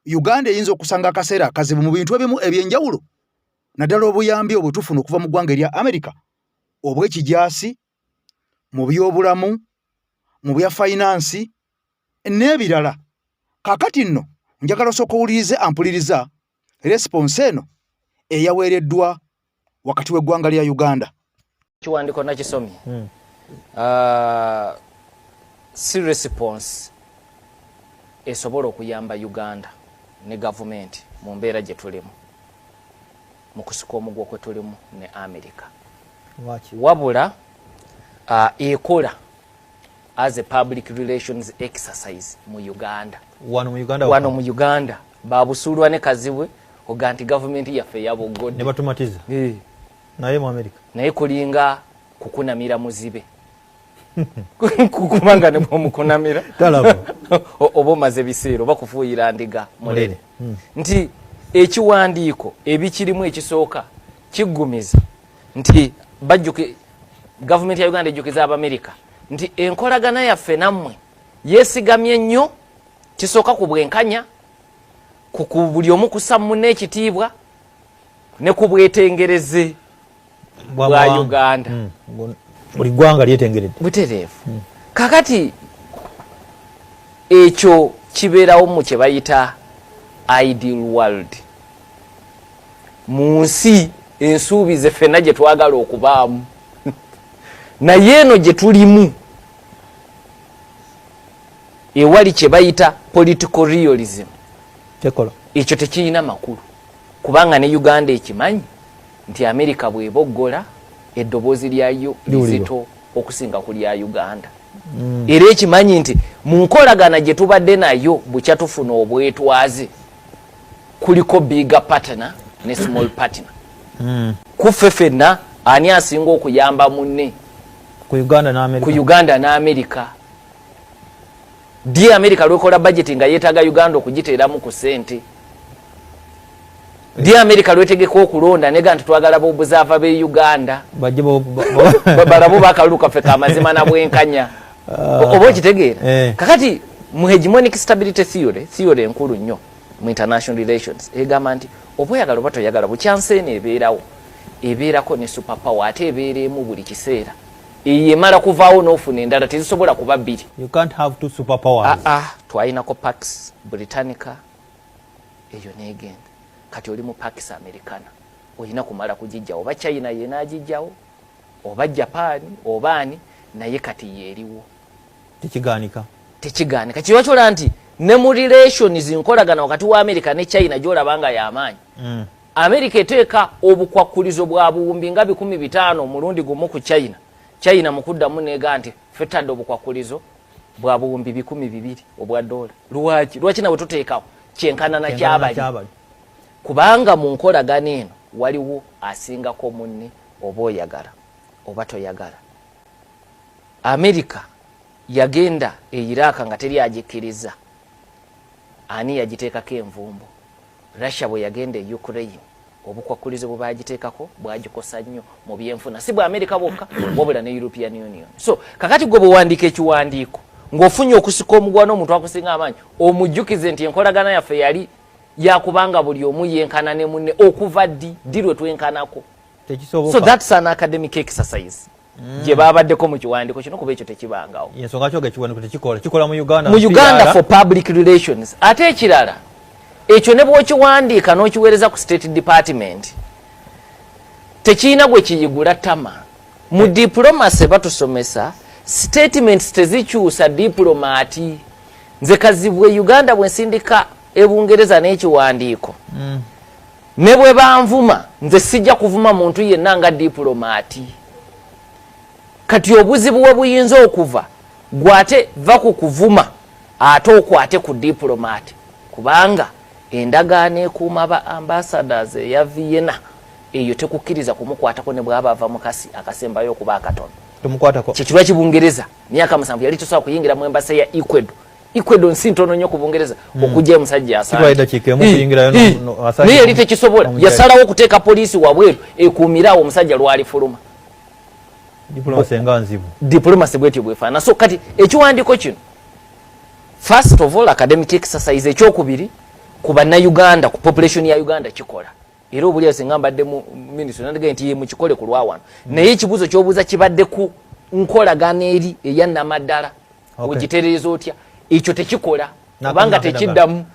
Uganda yinza okusanga akaseera akazibu mu bintu ebimu ebyenjawulo naddala obuyambi obutufuna okuva mu ggwanga erya America obw'ekijaasi mu byobulamu mu bya finance n'ebirala kakati nno njagala osooka owulirize ampuliriza response eno eyaweereddwa wakati w'eggwanga lya Uganda. Kiwandiko nakisomye si response esobola okuyamba Uganda ne government mu mbeera gye tulimu mu kusika omugwa kwe tulimu ne America wabula ekola as a public relations exercise mu Uganda wano mu Uganda babusulwa ne kazibwe oganti government yaffe yaboggodde ne batumatiza naye mu America naye kulinga kukunamira muzibe kukumanga ne mukunamira talabo obo maze biseero bakufuuyira ndiga mulere nti ekiwandiiko ebikirimu ekisooka kigumiza nti bajjuke government ya Uganda ejjukiza America nti enkolagana yaffe nammwe yeesigamye nnyo kisooka ku bwenkanya ku buli omu kusammu n'ekitiibwa ne ku bwetengereze bwa Uganda buli ggwanga lyetengeredde butereevu kakati ekyo kibeerawo mu kye bayita ideal world mu nsi ensuubi ze ffenna gye twagala okubaamu naye eno gye tulimu ewali kye bayita political realism ekyo tekirina makulu kubanga ne Uganda ekimanyi nti America bweboggola eddoboozi lyayo lizito okusinga ku lya Uganda era ekimanyi nti mu nkolagana gye tubadde nayo bukya tufuna obwetwaze kuliko bigger partner ne small partner kuffe ffenna ani asinga okuyamba munne ku Uganda n'America di America lwekola budget nga yeetaga Uganda okugiteeramu ku ssente di America lwetegeka okulonda nega nti twagala bobuzaava be Uganda balabo bakaluka ffe kamazima na bwenkanya oba okitegeera kakati mu hegemonic stability theory enkulu nnyo mu international relations egamba nti oba oyagala oba toyagala bukyanseene ebeerawo ebeerako ne superpower ate ebeeremu buli kiseera eyemala kuvaawo n'ofuna endala tezisobola kuba bbiri. You can't have two superpowers. Twalinako Pax Britannica eyo neegenda kati oli mu Pax Americana olina kumala kugijja oba China yena agijjawo oba Japan oba ani naye kati yeeriwo tekigaanika kiwachola nti ne mu relations nkolagana wakati wa America ne China gyolabanga y'amaanyi America eteeka obukwakulizo bwa buwumbi nga 15 mulundi gumu ku China mukuddamu neega nti fetadde obukwakulizo bwa buwumbi 200 obwa dola lwaki nawe tuteekawo kyenkanana kyabali kubanga mu nkolagana eno waliwo asingako munne oba oyagala oba toyagala. America yagenda Iraq nga teri agikkiriza ani yagiteekako envumbo. Russia bwe yagenda Ukraine obukwakulizo bwe bagiteekako bwagikosa nnyo mu byenfuna si bwa America bwokka wabula ne European Union. So kakati gwe bwandika ekiwandiiko ng'ofunye okusika omugwano omuntu akusinga amaanyi omujjukize nti enkolagana yaffe yali yakubanga buli omu yenkana ne munne okuva ddi lwe twenkanako. So that's an academic exercise. Je babaddeko mu kiwandiiko kino kuba ekyo tekibangawo. Yensonga kyoga ekiwandiiko tekikola mu Uganda. Mu Uganda for public relations. Ate ekirala ekyo ne bw'okiwandiika n'okiweereza ku State Department tekiina gwe kiyigula tama. Mu diplomacy batusomesa statements tezikyusa diplomati. Nze kazibwe Uganda bwe nsindika ebungereza n'ekiwandiiko ne bwe banvuma nze sijja kuvuma muntu yenna nga diplomati. Kati obuzibu bwe buyinza okuva gwate va ku kuvuma ate okwate ku diplomati kubanga endagaano ekuuma ba ambassadors eya Vienna eyo tekukkiriza kumukwatako ne bw'aba ava mukasi akasembayo okuba akatono. Tumukwatako. Kikirwa kibungereza myaka 7 yali tosobola kuyingira mu embassy ya Ecuador Ecuador nsintono nnyo ku Bungereza okujja musajja Asante kikemu kuyingira Asante naye tekisobola yasalawo okuteeka poliisi wabweru ekuumirawo omusajja lwali fuluma diplomasi bwetyo bwefaana so kati ekiwandiiko kino first of all academic exercise ekyokubiri ku bannayuganda ku population ya Uganda kikola era obulya singa mbadde mu ministry nandiga nti ye mukikole ku lwawano naye ekibuzo kyobuuza kibadde ku nkolagana eri eyannamaddala ogiterereza otya ekyo tekikola kubanga tekiddamu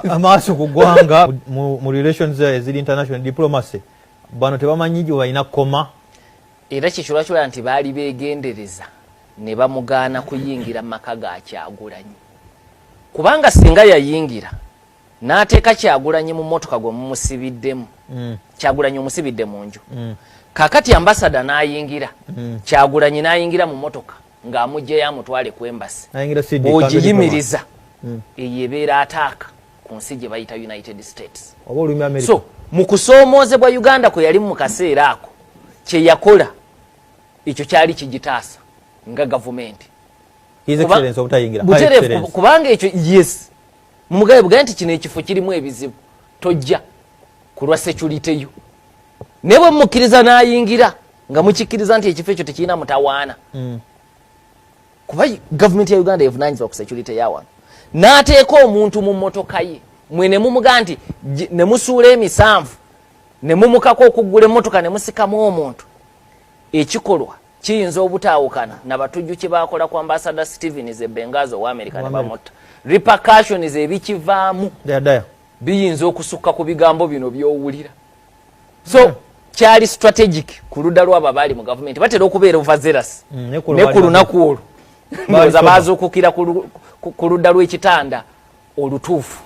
amaaso ku ggwanga mu relations eziri international diplomacy bano tebamanyiji balina koma era kikirwakyola nti baali beegendereza ne bamugaana kuyingira mu maka ga Kyagulanyi kubanga singa yayingira n'ateeka Kyagulanyi mu mmotoka gwe mumusibiddemu Kyagulanyi omusibidde mu nju kakati ambasada n'ayingira Kyagulanyi n'ayingira mu mmotoka ng'amugyeyo amutwale ku embassy ogiyimiriza eyo ebeera ataaka ku nsi gye bayita United States so mu kusoomoozebwa Uganda kwe yali mu kaseera ako kye yakola ekyo kyali kigitaasa nga gavumenti kubanga ekyo yes mumugabe bugaya nti kino ekifo kirimu ebizibu tojja ku lwa security yo ne bwe mukkiriza n'ayingira nga mukikkiriza nti ekifo ekyo tekirina mutawaana kuba gavumenti ya Uganda evunanyizibwa ku security yawantu n'ateeka omuntu mu mmotoka ye mwene mumuga nti ne musuula emisanvu ne mumukako okuggula emmotoka ne musikamu omuntu ekikolwa kiyinza obutaawukana nabatujjuki bakola ku ambassador Stevens Bengazi owa America ne bamotta repercussions ebikivaamu biyinza okusukka ku bigambo bino by'owulira so kyali strategic ku ludda lw'abo baali mu gavumenti batera okubeera overzealous ne ku lunaku olwo ndoza bazuukukira ku ludda lw'ekitanda olutuufu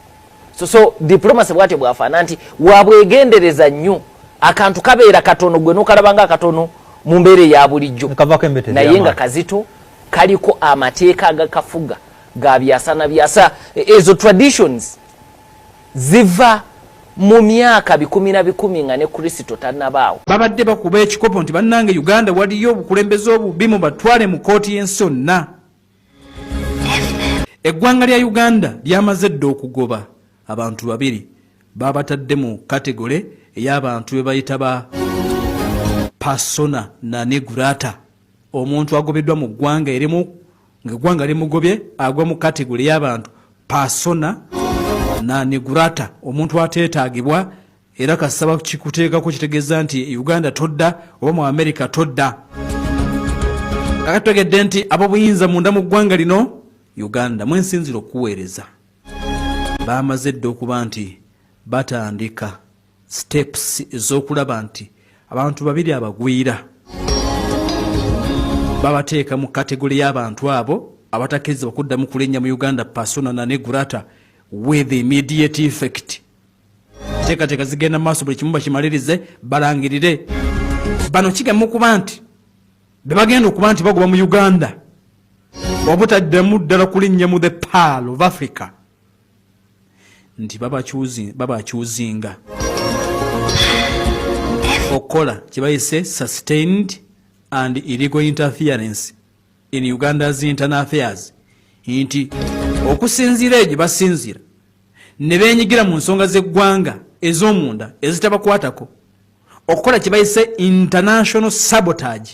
so diplomacy bwatyo bwafaana nti wabwegendereza nnyo akantu kabeera katono gwe n'okalabanga akatono mu mbeera ya bulijjo naye nga kazito kaliko amateeka agakafuga ga byasa na byasa ezo traditions ziva mu myaka 10 nga ne Kristo tannabaawo babadde bakuba ekikopo nti bannange Uganda waliyo obukulembeze obubi mu batwale mu kooti y'ensonna eggwanga lya Uganda lyamaze dda okugoba abantu babiri babatadde mu kategole ey'abantu be bayita ba persona na negurata omuntu agobeddwa mu ggwanga erimu ng'eggwanga limugobye agwa mu kategole y'abantu persona na negurata omuntu ateetaagibwa era kasaba kikuteekako kitegeeza nti Uganda todda oba mu America todda akategedde nti abo buyinza munda mu ggwanga lino Uganda mwensinziro okuweereza bamaze dda okuba nti batandika steps ez'okulaba nti abantu babiri abagwira babateeka mu kategori y'abantu abo abatakkiriza okuddamu kulinnya mu Uganda persona na negurata with immediate effect teekateeka zigenda maaso buli kimu bakimalirize balangirire bano kigamba okuba nti bebagenda okuba nti bagoba mu Uganda obutaddemu ddala kulinnya mu the Pearl of Africa nti babakyuzinga okola kibayise sustained and illegal interference in Uganda's internal affairs nti okusinziira egye basinziira ne beenyigira mu nsonga z'eggwanga ez'omunda ezitabakwatako okukola kibayise international sabotage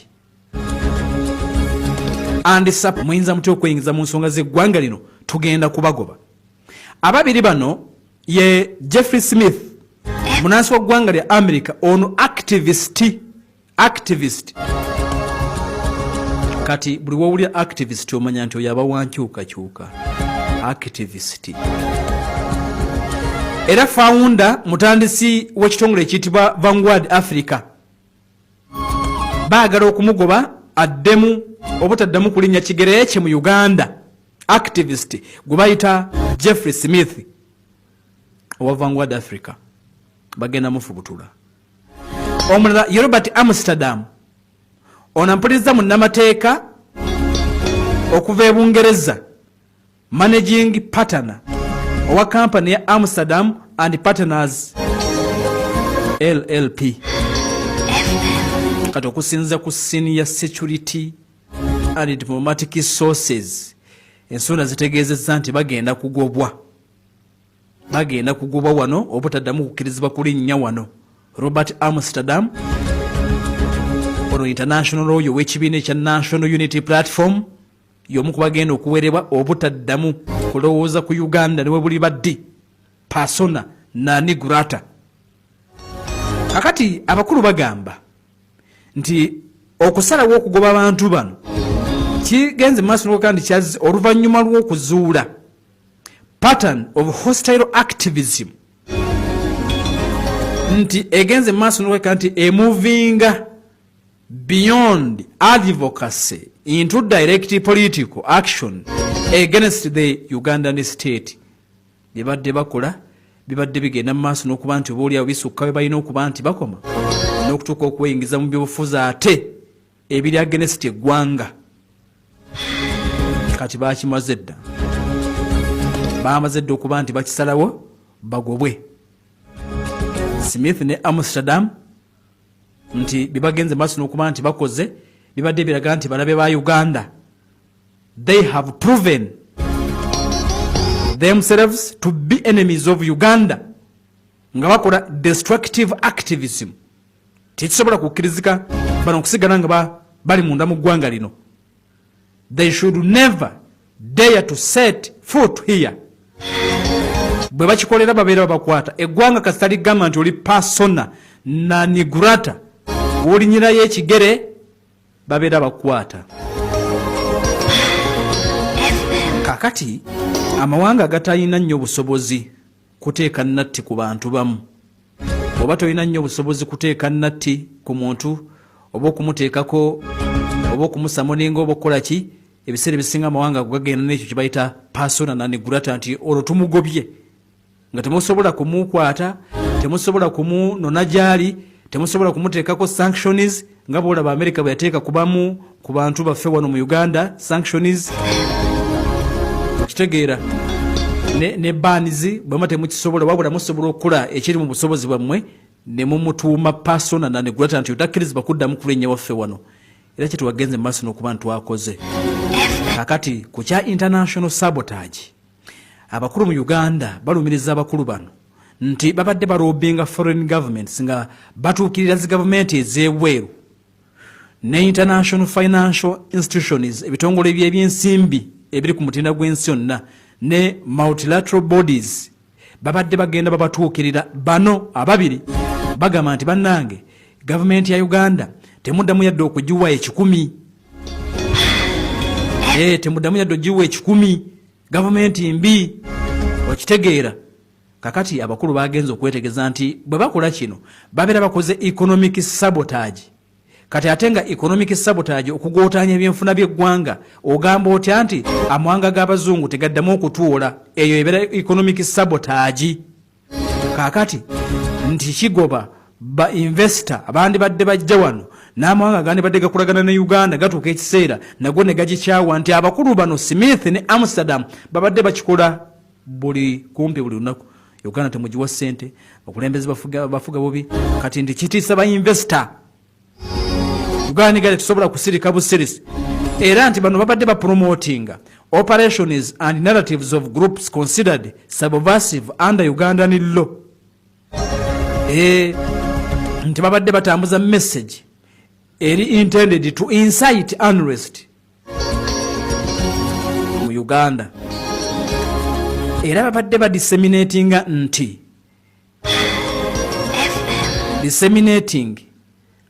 and muyinza mutya okweyingiza mu nsonga z'eggwanga lino tugenda kubagoba ababiri bano ye Jeffrey Smith munansi wa ggwanga lya America ono activist kati buli wawulya activist omanya nti oyo aba wankyukakyuka activist era founder mutandisi w'ekitongole ekiyitibwa Vanguard Africa baagala okumugoba addemu obutaddamu kulinnya kigere kye mu Uganda activist gwe bayita Jeffrey Smith owa Vanguard Africa bagenda mufubutula omulala Robert Amsterdam ono mpuliriza munnamateeka okuva e Bungereza managing partner owa company ya Amsterdam and Partners LLP kati okusinza ku senior security and diplomatic sources ensonda zitegeezezza nti bagenda kugobwa wano obutaddamu kukkirizibwa kulinnya wano. Robert Amsterdam ono international lawyer w'ekibiina ekya National Unity Platform y'omu ku bagenda okuwerebwa obutaddamu kulowooza ku Uganda ne we buli baddi Persona Nani Gurata. Kakati abakulu bagamba nti okusalawo okugoba abantu bano kigenze maaso n'okandi kyazi oluvannyuma lw'okuzuula pattern of hostile activism nti egenze maaso n'okandi nti emovinga beyond advocacy into direct political action against the Ugandan state. Bibadde bakola bibadde bigenda maaso n'okuba nti obaoliawo bisukka we balina okuba nti bakoma n'okutuuka okweyingiza mu byobufuzi ate ebiri against eggwanga. Kati bakimaze dda, bamaze dda okuba nti bakisalawo bagobwe. Smith ne Amsterdam nti bibagenze maaso n'okuba nti bakoze bibadde biraga nti balabe ba Uganda they have proven themselves to be enemies of Uganda nga bakola destructive activism. Tekisobola kukkirizika bano okusigala nga bali munda mu ggwanga lino. They should never dare to set foot here. Bwe bakikolera babeera babakwata eggwanga kasitali gamba nti oli Persona Nani Gurata w'olinyirayo ekigere babeera bakwata. Kakati amawanga agatayina nnyo busobozi kuteeka nnatti ku bantu bamu, oba toyina nnyo busobozi kuteeka nnatti ku muntu oba okumuteekako oba okumusamoninga oba okukola ki, ebiseera ebisinga amawanga gagenda n'ekyo kye bayita Persona Nani Gurata nti olwo tumugobye nga temusobola kumukwata, temusobola kumunona gyali, temusobola kumuteekako sanctions nga bwolaba America bwe yateeka kubamu ku bantu baffe wano mu Uganda sanctions. Okitegeera ne banizi bwema temukisobola wabula musobola okukola ekiri mu busobozi bwammwe ne mumutuuma Persona Nani Gurata nti otakkirizibwa kuddamu kulinnya waffe wano. Era kye tuwagenze mu maaso n'okuba ntwakoze. Kakati ku kya international sabotage abakulu mu Uganda balumiriza abakulu bano nti babadde balobinga foreign governments nga batuukirira zi gavumenti ez'ebweru ne international financial institutions ebitongole by'ebyensimbi ebiri ku mutinda gw'ensi yonna ne multilateral bodies babadde bagenda babatuukirira bano ababiri bagamba nti bannange gavumenti ya Uganda temuddamu yadde okugiwa ekikumi. Temuddamu yadde ogiwa ekikumi, gavumenti mbi. Okitegeera. Kakati abakulu bagenze okwetegeza nti bwe bakola kino babeera bakoze economic sabotage. Kati ate nga economic sabotage okugootanya ebyenfuna by'eggwanga ogamba otya nti amawanga g'abazungu tegaddamu okutuula, eyo ebeera economic sabotage. Kakati nti kigoba ba investor abandi badde bajja wano n'amawanga gandi badde gakolagana ne Uganda gatuuka ekiseera nago ne gagikyawa nti abakulu bano Smith ne Amsterdam babadde bakikola kumpi buli lunaku. Uganda temugiwa ssente, abakulembeze bafuga bubi, kati ndi kitiisa ba investor. Uganda gale tusobola kusirika busirisi. Era nti bano babadde bapromotinga operations and narratives of groups considered subversive under Ugandan law. Nti babadde batambuza message eri intended to incite unrest mu Uganda. Era babadde badisseminatinga nti disseminating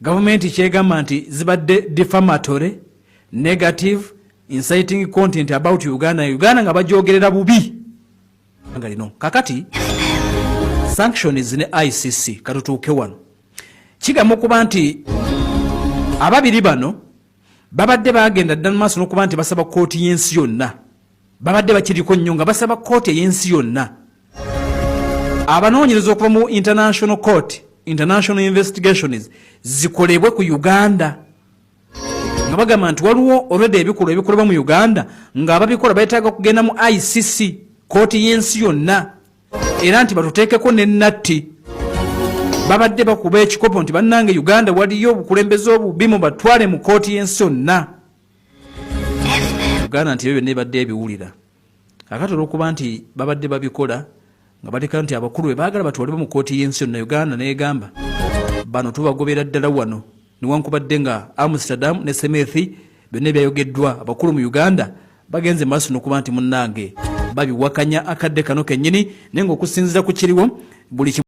government kyegamba nti zibadde defamatory, negative, inciting content about Uganda nga bajogerera bubi nga lino. Kakati sanctions ne ICC katutuuke wano kigamba okuba nti ababiri bano babadde bagenda ddala maaso n'okuba nti basaba kooti y'ensi yonna, babadde bakiriko nnyo nga basaba kooti y'ensi yonna abanoonyereza okuva mu international court, international investigations zikolebwe ku Uganda nga bagamba nti waliwo olwedde ebikolwa ebikolebwa mu Uganda nga ababikola beetaaga kugenda mu ICC, kooti y'ensi yonna, era nti batuteekeko n'ennatti. Babadde bakuba ekikopo nti bannange Uganda waliyo obukulembeze obubi mu batwale mu kooti y'ensi yonna. Uganda nti bebe ne badde biwulira akatono okuba nti babadde babikola nga baleka nti abakulu be baagala batwalibwe mu kooti y'ensi yonna Uganda n'egamba bano tubagobera ddala wano newankubadde nga Amsterdam ne Semethi byonna byayogeddwa abakulu mu Uganda bagenze maaso n'okuba nti munnange babiwakanya akadde kano kennyini naye ng'okusinziira ku kiriwo buli